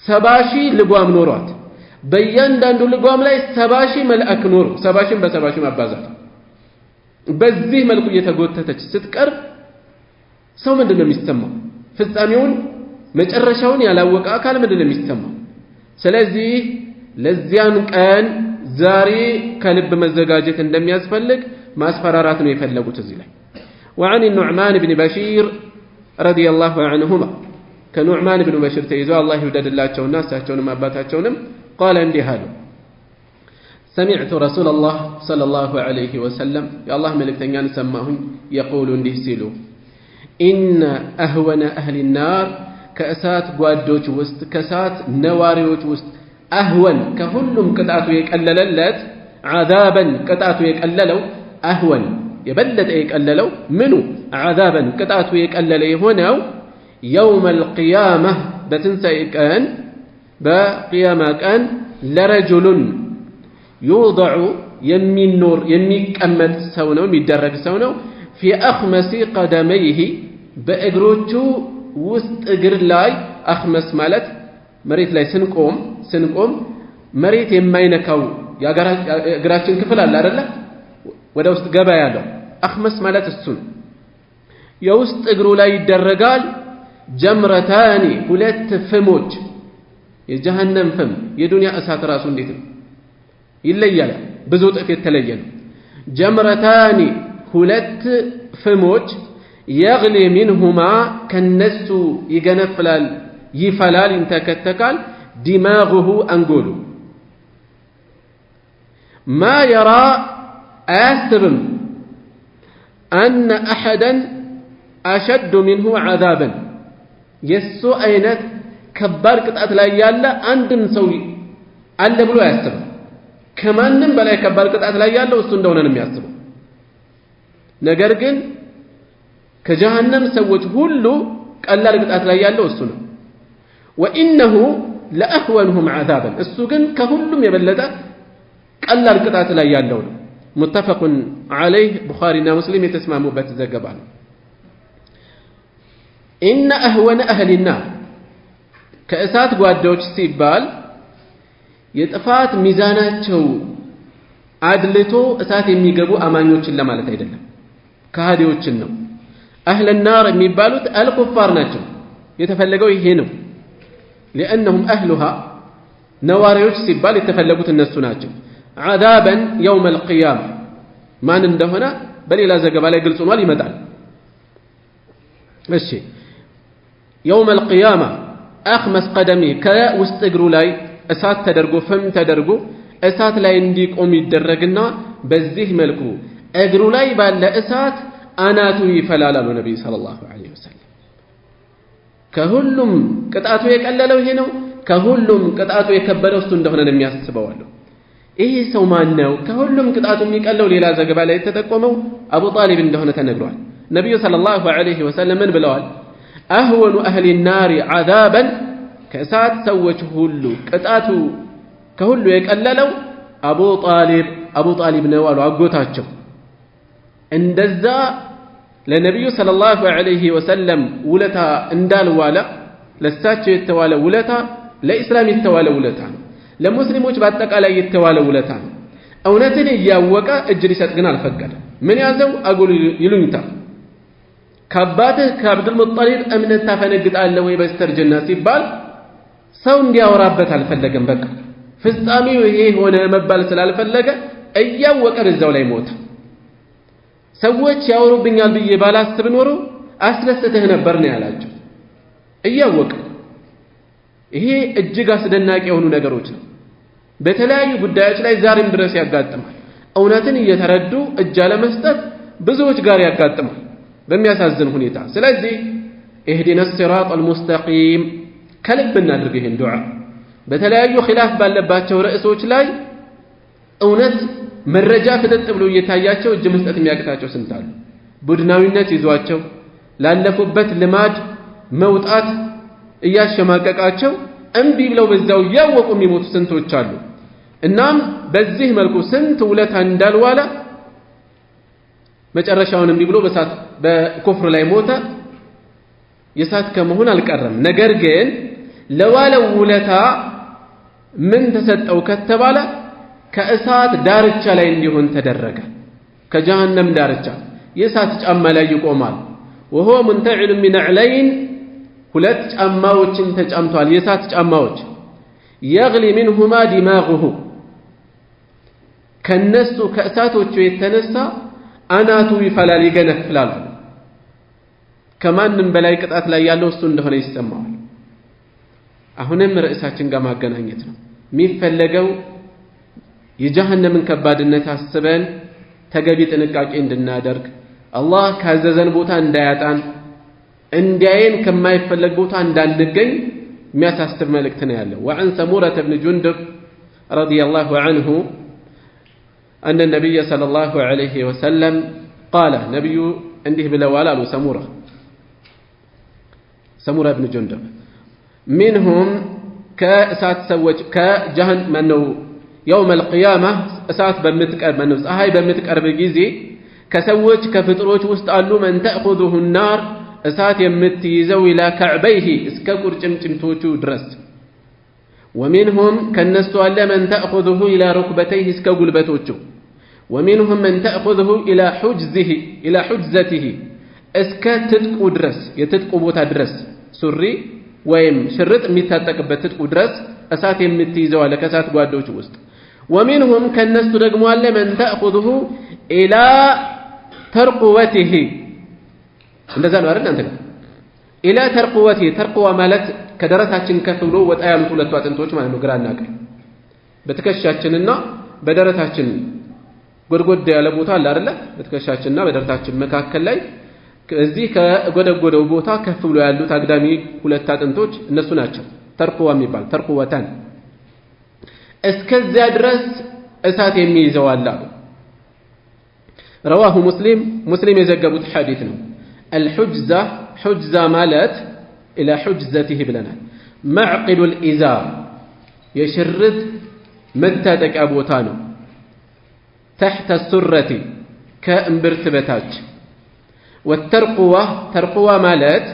70,000 ልጓም ኖሯት በእያንዳንዱ ልጓም ላይ 70,000 መልአክ ኖሩ። 70,000 በ70,000 ማባዛት በዚህ መልኩ እየተጎተተች ስትቀርብ ሰው ምንድን ነው የሚሰማው? ፍጻሜውን መጨረሻውን ያላወቀ አካል ምንድን ነው የሚሰማው? ስለዚህ ለዚያን ቀን ዛሬ ከልብ መዘጋጀት እንደሚያስፈልግ ማስፈራራት ነው የፈለጉት እዚህ ላይ። وعن النعمان بن بشير رضي الله عنهما كنعمان بن بشير تيزو الله يودد الله ساچونم አባታቸውንም قال እንዲህ አሉ سمعت رسول الله صلى الله عليه وسلم يا الله ملكتኛን ሰማሁኝ يقول እንዲህ ሲሉ إن أهون أهل النار ከእሳት ጓዶች ውስጥ ከእሳት ነዋሪዎች ውስጥ أهون ከሁሉም ቅጣቱ የቀለለለት عذابا ቅጣቱ የቀለለው أهون የበለጠ የቀለለው ምኑ عذابا ቅጣቱ የቀለለ የሆነው يوم القيامة በትንሣኤ ቀን በቂያማ ቀን لرجل يوضع የሚኖር የሚቀመጥ ሰው ነው የሚደረግ ሰው ነው في أخمس قدميه በእግሮቹ ውስጥ እግር ላይ أخمس ማለት መሬት ላይ ስንቆም መሬት የማይነካው የእግራችን ክፍል አለ አይደለ ወደ ውስጥ ገባ ያለው أخمس ማለት እሱ ነው። የውስጥ እግሩ ላይ ይደረጋል ጀምረታኒ ሁለት ፍሞች የጀሃነም ፍም የዱንያ እሳት ራሱ እንዴት ነው ይለያል ብዙ ጥፍ የተለየ ነው። ጀምረታኒ ሁለት ፍሞች يغلي منهما ከነሱ ይገነፍላል ይፈላል ይንተከተካል دماغه አንጎሉ ما يرى አያስብም أن أحدا أشد منه عذابا የሱ አይነት ከባድ ቅጣት ላይ ያለ አንድም ሰው አለ ብሎ አያስብም። ከማንም በላይ ከባድ ቅጣት ላይ ያለው እሱ እንደሆነ ነው የሚያስበው። ነገር ግን ከጀሃነም ሰዎች ሁሉ ቀላል ቅጣት ላይ ያለው እሱ ነው። ወኢነሁ ለአህወንሁም ዐዛበን እሱ ግን ከሁሉም የበለጠ ቀላል ቅጣት ላይ ያለው ነው። ሙተፈቁን ዐለይህ ቡኻሪና ሙስሊም የተስማሙበት ዘገባ ነው። ኢነ አህወነ አህሊ ናር ከእሳት ጓዶች ሲባል የጥፋት ሚዛናቸው አድልቶ እሳት የሚገቡ አማኞችን ለማለት አይደለም፣ ከሃዲዎችን ነው። አህለ ናር የሚባሉት አልኩፋር ናቸው። የተፈለገው ይሄ ነው። لأنهم أهلها ነዋሪዎች ሲባል የተፈለጉት እነሱ ናቸው። عذابا يوم القيامة ማን እንደሆነ በሌላ ዘገባ ላይ ግልጽ ሆኗል፣ ይመጣል። እሺ يوم القيامة أخمس قدمه ከውስጥ እግሩ ላይ እሳት ተደርጎ ፍም ተደርጎ እሳት ላይ እንዲቆም ይደረግና በዚህ መልኩ እግሩ ላይ ባለ እሳት አናቱ ይፈላል አሉ ነብዩ ሰለላሁ ዐለይሂ ወሰለም። ከሁሉም ቅጣቱ የቀለለው ይሄ ነው። ከሁሉም ቅጣቱ የከበደው እሱ እንደሆነ ነው የሚያስበው አሉ። ይሄ ሰው ማን ነው? ከሁሉም ቅጣቱ የሚቀለው ሌላ ዘገባ ላይ የተጠቆመው አቡ ጣሊብ እንደሆነ ተነግሯል። ነብዩ ሰለላሁ ዐለይሂ ወሰለም ምን ብለዋል? አህወኑ አህሊ ናሪ ዐዛበን ከእሳት ሰዎች ሁሉ ቅጣቱ ከሁሉ የቀለለው አቡ ጣሊብ ነው አሉ አጎታቸው። እንደዛ ለነብዩ ሰለላሁ ዐለይሂ ወሰለም ውለታ እንዳልዋለ ለሳቸው የተዋለ ውለታ ለኢስላም የተዋለ ውለታ ነው። ለሙስሊሞች በአጠቃላይ የተዋለ ውለታ ነው። እውነትን እያወቀ እጅ ሊሰጥ ግን አልፈቀደም። ምን ያዘው? አጉል ይሉኝታ። ከአባትህ ከአብዱል ሙጠሊብ እምነት ታፈነግጣለህ ወይ በስተርጅና ሲባል ሰው እንዲያወራበት አልፈለገም። በቃ ፍጻሜው ይሄ ሆነ መባል ስላልፈለገ እያወቀ እዛው ላይ ሞተ። ሰዎች ያወሩብኛል ብዬ ባላስብ ኖሮ አስደስተህ ነበር ነው ያላቸው እያወቀ። ይሄ እጅግ አስደናቂ የሆኑ ነገሮች ነው። በተለያዩ ጉዳዮች ላይ ዛሬም ድረስ ያጋጥማል። እውነትን እየተረዱ እጅ አለመስጠት ብዙዎች ጋር ያጋጥማል በሚያሳዝን ሁኔታ። ስለዚህ ኢህዲነ ሲራጠል ሙስተቂም ከልብ እናድርግ ይሄን ዱዓ። በተለያዩ ኺላፍ ባለባቸው ርዕሶች ላይ እውነት መረጃ ፍጥጥ ብሎ እየታያቸው እጅ መስጠት የሚያቅታቸው ስንት አሉ። ቡድናዊነት ይዟቸው ላለፉበት ልማድ መውጣት እያሸማቀቃቸው እምቢ ብለው በዛው እያወቁ የሚሞቱ ስንቶች አሉ። እናም በዚህ መልኩ ስንት ውለታ እንዳልዋለ መጨረሻውን እምቢ ብሎ በኩፍር ላይ ሞተ። የሳት ከመሆን አልቀረም። ነገር ግን ለዋለው ውለታ ምን ተሰጠው ከተባለ ከእሳት ዳርቻ ላይ እንዲሆን ተደረገ። ከጀሃነም ዳርቻ የእሳት ጫማ ላይ ይቆማል። ወሆ ሙንተዒል ሚን ነዕለይን ሁለት ጫማዎችን ተጫምቷል፣ የእሳት ጫማዎች። የግሊ ሚንሁማ ዲማጉሁ ከነሱ ከእሳቶቹ የተነሳ አናቱ ይፈላል፣ ይገነፍላል። ከማንም በላይ ቅጣት ላይ ያለው እሱ እንደሆነ ይሰማዋል። አሁንም ርዕሳችን ጋር ማገናኘት ነው የሚፈለገው። የጀሃነምን ከባድነት አስበን ተገቢ ጥንቃቄ እንድናደርግ አላህ ካዘዘን ቦታ እንዳያጣን እንዲያየን ከማይፈለግ ቦታ እንዳንገኝ የሚያሳስብ መልእክት ነው ያለው። وعن سمورة بن جندب رضي الله عنه أن النبي صلى الله عليه وسلم قال نبي እንዲህ ብለዋል አሉ ሰሙራ ብን ጁንደብ منهم ከእሳት ሰዎች ከጀሃነም ነው يوم القيامة እሳት በምትቀርብ ነው ፀሐይ በምትቀርብ ጊዜ ከሰዎች ከፍጥሮች ውስጥ አሉ من تأخذه النار እሳት የምትይዘው ኢላ ከዕበይሂ እስከ ቁርጭምጭምቶቹ ድረስ። ومنهم ከነሱ አለ من تأخذه إلى ركبتيه እስከ ጉልበቶቹ። ومنهم من تأخذه إلى حجزته እስከ ትጥቁ ድረስ የትጥቁ ቦታ ድረስ ሱሪ ወይም ሽርጥ የሚታጠቅበት ትጥቁ ድረስ እሳት የምትይዘው አለ ከእሳት ጓዶች ውስጥ። ومنهم ከነሱ ደግሞ አለ من تأخذه إلى ترقوته እንደዛ ነው አይደል? አንተ ኢላ ተርቁወቲ ተርቁዋ ማለት ከደረታችን ከፍ ብሎ ወጣ ያሉት ሁለቱ አጥንቶች ማለት ነው፣ ግራና ቀኝ። በትከሻችንና በደረታችን ጎድጎድ ያለ ቦታ አለ አይደል? በትከሻችንና በደረታችን መካከል ላይ እዚህ ከጎደጎደው ቦታ ከፍ ብሎ ያሉት አግዳሚ ሁለት አጥንቶች እነሱ ናቸው ተርቁዋ የሚባል ተርቁወታን እስከዚያ ድረስ እሳት የሚይዘው አለ። ረዋሁ ሙስሊም የዘገቡት ሐዲስ ነው። አልሑጅዛ ሑጅዛ ማለት ኢላ ሑጅዘቲህ ብለናል። መዕቂዱል ኢዛር የሽርጥ መታጠቂያ ቦታ ነው። ተሕተ ሱረቲ ከእምብርት በታች። ወተርቁዋ ተርቁዋ ማለት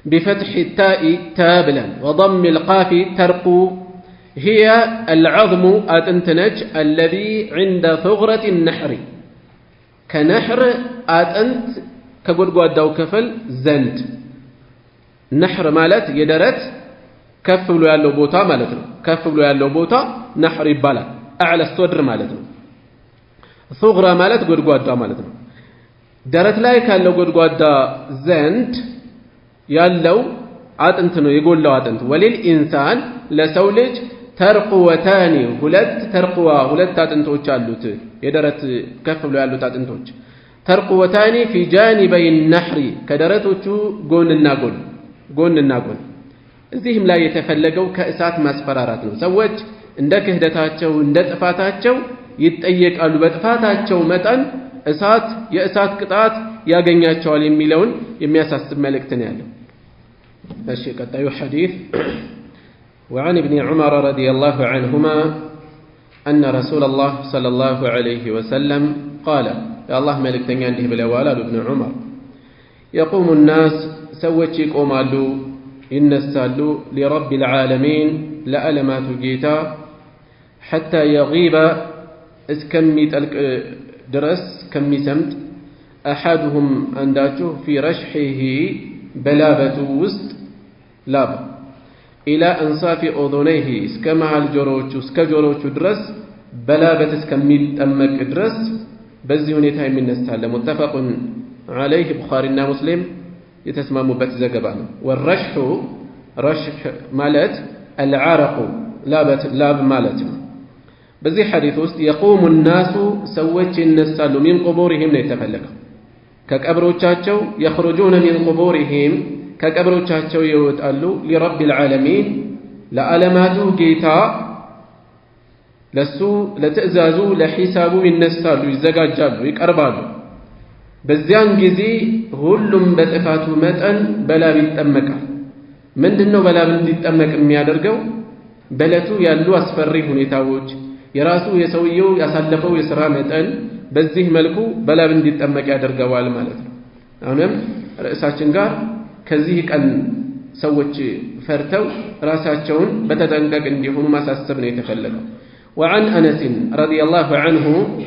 بفتح التاء تابلا وضم القاف ترقو هي العظم أتنتنج الذي عند ثغرة النحر كنحر أتنت كقول قوادو كفل زند نحر مالت يدرت كفلو يالو بوتا مالتنا كفلو يالو بوتا نحر يبالا أعلى الصدر مالتنا ثغرة مالت قول قوادو مالتنا درت لايك اللو قول قوادو زند ያለው አጥንት ነው የጎላው አጥንት ወሊል ኢንሳን ለሰው ልጅ ተርቁወታኒ ሁለት አጥንቶች አሉት የደረት ከፍ ብሎ ያሉት አጥንቶች ተርቁወታኒ ፊ ጃኒበይ ነህሪ ከደረቶቹ ጎንና ጎን እዚህም ላይ የተፈለገው ከእሳት ማስፈራራት ነው። ሰዎች እንደ ክህደታቸው እንደ ጥፋታቸው ይጠየቃሉ። በጥፋታቸው መጠን የእሳት ቅጣት ያገኛቸዋል የሚለውን የሚያሳስብ መልእክት ነው ያለው። እሺ ቀጣዩ ሐዲስ وعن ابن عمر رضي الله عنهما أن رسول الله صلى الله عليه وسلم قال يا الله ملكتني عنده بالأوال ابن عمر يقوم الناس سوتش يقومالو ينسالو لرب العالمين لألمات جيتا حتى يغيب اسكمي درس كمي سمت أحدهم أنداته في رشحه بلابة وسط لاب إلى أنصاف أذنيه اسكمع الجروج اسكجروج درس بلابة اسكميل أمك درس بزيونيتها من نستهل متفق عليه بخارينا مسلم يتسمى مبت زقبان والرشح رشح مالت العرق لاب مالت بزي حديث وسط يقوم الناس سوتش النسال من قبورهم ليتفلق كقبروቻቸው يخرجون من قبورهم كقبروቻቸው ይወጣሉ لرب العالمين ለዓለማቱ ጌታ ለሱ ለትእዛዙ ለሂሳቡ ይነሳሉ ይዘጋጃሉ ይቀርባሉ። በዚያን ጊዜ ሁሉም በጥፋቱ መጠን በላብ ይጠመቃል። ምንድነው በላብ እንዲጠመቅ የሚያደርገው? በለቱ ያሉ አስፈሪ ሁኔታዎች የራሱ የሰውየው ያሳለፈው የሥራ መጠን በዚህ መልኩ በላብ እንዲጠመቅ ያደርገዋል ማለት ነው። አሁንም ርዕሳችን ጋር ከዚህ ቀን ሰዎች ፈርተው ራሳቸውን በተጠንቀቅ እንዲሆኑ ማሳሰብ ነው የተፈለገው። وعن أنس رضي الله عنه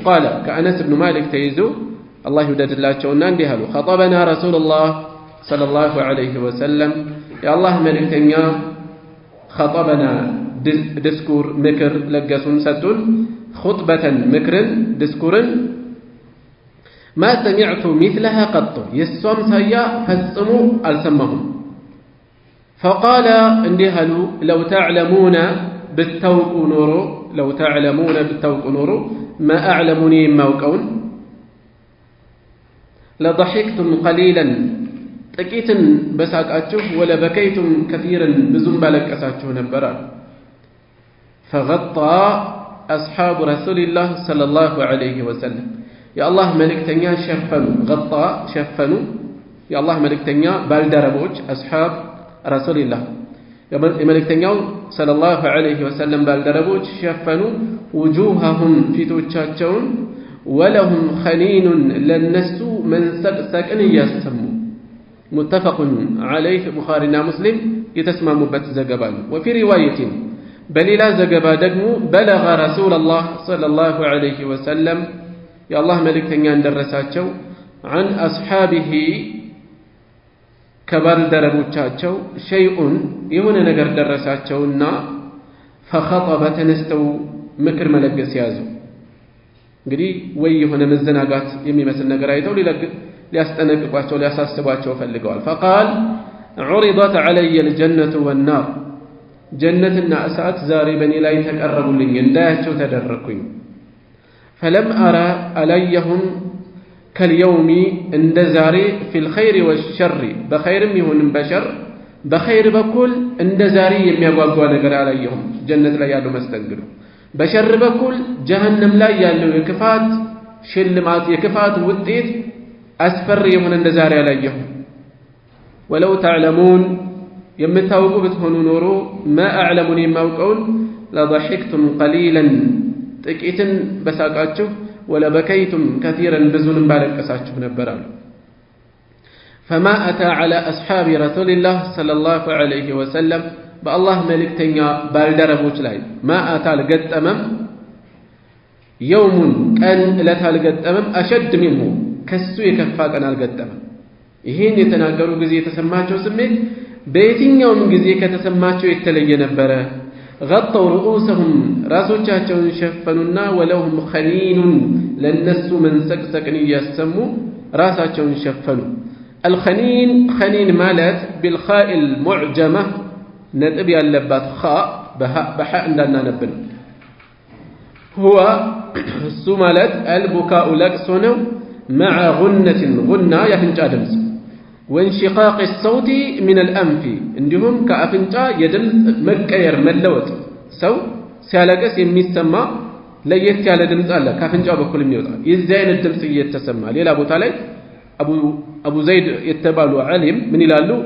قال كأنس بن مالك تيزو الله يودد الله شونا اندهلو خطبنا رسول الله صلى الله عليه وسلم يا الله ملكتنيا خطبنا دسكور مكر لقسون ستون خطبة مكر دسكور ما سمعت مثلها قط يسوم سيا فسموا ألسمهم فقال اندهلو لو تعلمون بالتوق نورو لو تعلمون بالتوق نورو ما أعلمني موقون لضحكتم قليلا تكيتن بساقاتشو ولا بكيتم كثيرا بزنبالك أساتشو نبرا فغطى أصحاب رسول الله صلى الله عليه وسلم يا الله ملك تنيا شفنوا غطى شفنوا يا الله ملك تنيا بالدربوج أصحاب رسول الله يا ملك تنيا صلى الله عليه وسلم بالدربوج شفنوا وجوههم في توجهاتهم ولهم خنين للنسو من سقسقن يسمو متفق عليه بخارينا مسلم يتسمى مبت زقبان وفي رواية بل لا زقبا دقمو بلغ رسول الله صلى الله عليه وسلم يا الله ملك تنيان درساتشو عن أصحابه كبال دربوچاچو شيء يهون نجر درساتشونا فخطب تنستو مكر ملقس يازو እንግዲህ ወይ የሆነ መዘናጋት የሚመስል ነገር አይተው ሊያስጠነቅቋቸው ሊያሳስቧቸው ፈልገዋል። فقال عرضت علي الجنة والنار ጀነትና እሳት ዛሬ በእኔ ላይ ተቀረቡልኝ እንዳያቸው ተደረኩኝ። فلم أرى عليهم كاليوم عند زاري في الخير والشر بخير يهون بشر በኸይር በኩል እንደ ዛሬ የሚያጓጓ ነገር አላየሁም ጀነት ላይ ያለው መስተንግዶ በሸር በኩል ጀሃነም ላይ ያለው የክፋት ሽልማት የክፋት ውጤት አስፈሪ የሆነ እንደ ዛሬ አላየሁም ወለው ተዕለሙን የምታውቁ ብትሆኑ ኖሮ ማ አዕለሙን የማውቀውን ለضحክቱም ቀሊላን ጥቂትን በሳቃችሁ ወለበከይቱም ከቲራን ብዙንም ባለቀሳችሁ ነበር አሉ فما أتى على أصحاب رسول الله صلى الله عليه وسلم بالله ملكتنيا بالدربوች ላይ ما أتى القتمم يوم كان لتا القتمم أشد منه ከሱ የከፋ ቀን አልገጠመም ይሄን የተናገሩ ጊዜ የተሰማቸው ስሜት በየትኛውም ጊዜ ከተሰማቸው የተለየ ነበረ غطوا رؤوسهم ራሶቻቸውን ሸፈኑና ولهم خنين ለነሱ መንሰቅሰቅን እያሰሙ ራሳቸውን ሸፈኑ الخنين خنين مالت بالخاء المعجمة نتب يالبات خاء بحاء عندنا نبن هو السمالت البكاء لكسونه مع غنة يفنجا دمس وانشقاق الصوت من الأنف عندهم كأفنجا يدمس مكير ملوت سو سيالكس يميسما ليت على دمس الله كأفنجا بكل ميوتا يزين الدمس يتسمى ليلا أبو تعالى أبو زيد يتبالو علم من يلالو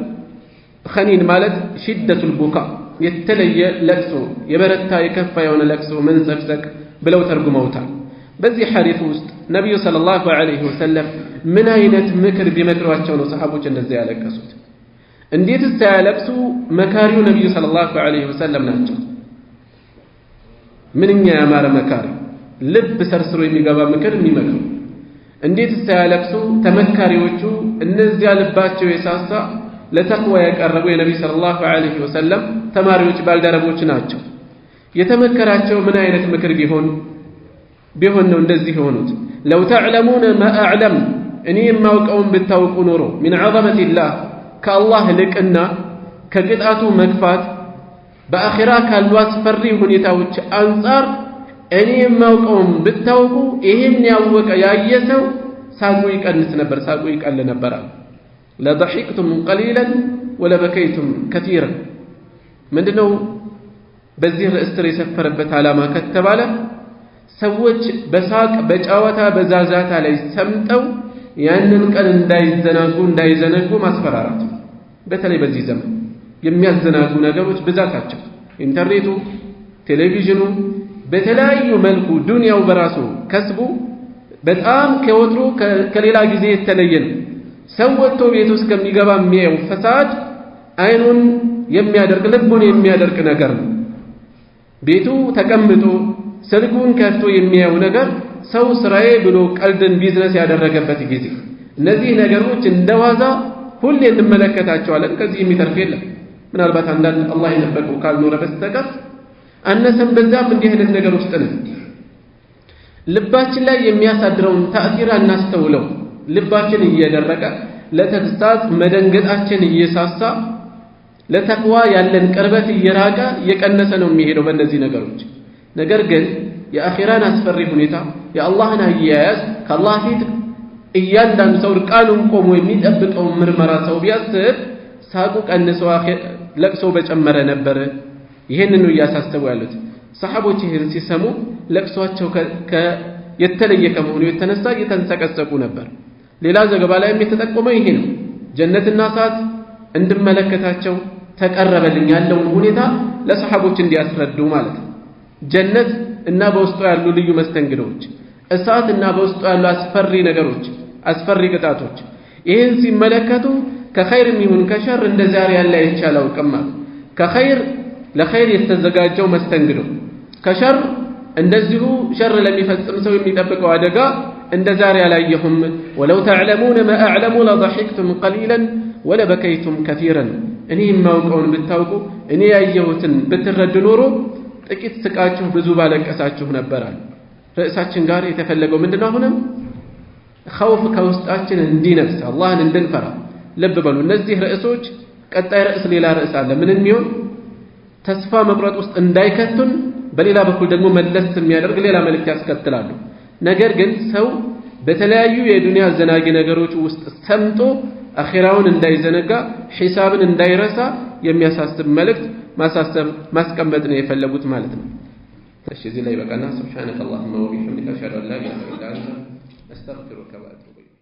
خنين مالت شدة البكاء يتلي لكسو يبرتا يكفى يون لكسو من سكسك بلو ترجموتا بزي حديث وسط نبي صلى الله عليه وسلم من أينت مكر بمكرواتشون وصحابوش النزي على كسوت انديت السالكسو مكاريو نبي صلى الله عليه وسلم ناتشو من يا مار مكاري لب سرسرو يميقابا مكر مكر እንዴት ሳያለቅሱ ተመካሪዎቹ እነዚያ ልባቸው የሳሳ ለተቅዋ ያቀረቡ የነብይ ሰለላሁ ዐለይሂ ወሰለም ተማሪዎች ባልደረቦች ናቸው የተመከራቸው ምን አይነት ምክር ቢሆን ነው እንደዚህ ሆኑት لو تعلمون ما اعلم እኔ የማውቀውን ብታውቁ ኖሮ من عظمه الله ከአላህ ልቅና ከቅጣቱ መግፋት በአኺራ ካሉ አስፈሪ ሁኔታዎች አንፃር እኔ የማውቀውን ብታውቁ ይሄን ያወቀ ያየሰው ሳቁ ይቀንስ ነበር ሳቁ ይቀል ነበር ለضحكتم قليلا ولبكيتم كثيرا ምንድነው በዚህ ርዕስትር የሰፈረበት ዓላማ ከተባለ ሰዎች በሳቅ በጫወታ በዛዛታ ላይ ሰምጠው ያንን ቀን እንዳይዘነጉ ማስፈራራት በተለይ በዚህ ዘመን የሚያዘናጉ ነገሮች ብዛታቸው ኢንተርኔቱ ቴሌቪዥኑ በተለያዩ መልኩ ዱንያው በራሱ ከስቡ በጣም ከወትሮ ከሌላ ጊዜ የተለየ ነው ሰው ወጥቶ ቤት ውስጥ ከሚገባ የሚያየው ፈሳድ አይኑን የሚያደርቅ ልቡን የሚያደርቅ ነገር ነው ቤቱ ተቀምጦ ስልኩን ከፍቶ የሚያየው ነገር ሰው ስራዬ ብሎ ቀልድን ቢዝነስ ያደረገበት ጊዜ እነዚህ ነገሮች እንደዋዛ ሁሌ እንመለከታቸዋለን ከዚህ የሚተርፍ የለም ምናልባት አንዳንድ አላህ ይጠብቀው ካልኖረ በስተቀር አነሰም በዛም እንዲህ አይነት ነገር ውስጥ ነው ልባችን ላይ የሚያሳድረውን ተአሲር እናስተውለው ልባችን እየደረቀ ለተግሳጽ መደንገጣችን እየሳሳ ለተቅዋ ያለን ቅርበት እየራቀ እየቀነሰ ነው የሚሄደው በእነዚህ ነገሮች ነገር ግን የአኺራን አስፈሪ ሁኔታ የአላህን አያያዝ ከአላህ ፊት እያንዳንዱ ሰው ርቃኑን ቆሞ የሚጠብቀው ምርመራ ሰው ቢያስብ ሳቁ ቀንሶ ለቅሶ በጨመረ ነበር ይሄንን ያሳስተው ያሉት ሰሃቦች ይሄን ሲሰሙ ለቅሷቸው የተለየ ከመሆኑ የተነሳ እየተንሰቀሰቁ ነበር ሌላ ዘገባ ላይ የተጠቆመው ይሄ ነው ጀነትና እሳት እንድመለከታቸው ተቀረበልኝ ያለውን ሁኔታ ለሰሃቦች እንዲያስረዱ ማለት ነው ጀነት እና በውስጡ ያሉ ልዩ መስተንግዶች እሳት እና በውስጡ ያሉ አስፈሪ ነገሮች አስፈሪ ቅጣቶች ይሄን ሲመለከቱ ከኸይርም ይሁን ከሸር እንደዛሬ ያለ አይቻለው ቀማ ከኸይር ለኸይር የተዘጋጀው መስተንግዶ ከሸር እንደዚሁ ሸር ለሚፈጽም ሰው የሚጠብቀው አደጋ እንደዛሬ ያላየሁም ወለው ተዕለሙን ما اعلم لضحكتم قليلا ولبكيتم كثيرا እኔ የማውቀውን ብታውቁ እኔ ያየሁትን ብትረዱ ኖሮ ጥቂት ስቃችሁ ብዙ ባለቀሳችሁ ነበራል ርዕሳችን ጋር የተፈለገው ምንድነው አሁንም خوف ከውስጣችን እንዲነፍስ አላህን እንድንፈራ ልብ በሉ እነዚህ ርዕሶች ቀጣይ ርዕስ ሌላ ርዕስ አለ ምን የሚሆን ተስፋ መቁረጥ ውስጥ እንዳይከቱን በሌላ በኩል ደግሞ መለስ የሚያደርግ ሌላ መልእክት ያስከትላሉ ነገር ግን ሰው በተለያዩ የዱንያ ዘናጊ ነገሮች ውስጥ ሰምጦ አኺራውን እንዳይዘነጋ ሒሳብን እንዳይረሳ የሚያሳስብ መልእክት ማስቀመጥ ነው የፈለጉት ማለት ነው። እሺ እዚህ ላይ በቃና ሱብሃነከ አላሁመ ወቢሐምዲከ አሽሀዱ አን ላ ኢላሀ ኢላ አንተ አስተግፊሩከ ወአቱቡ ኢለይክ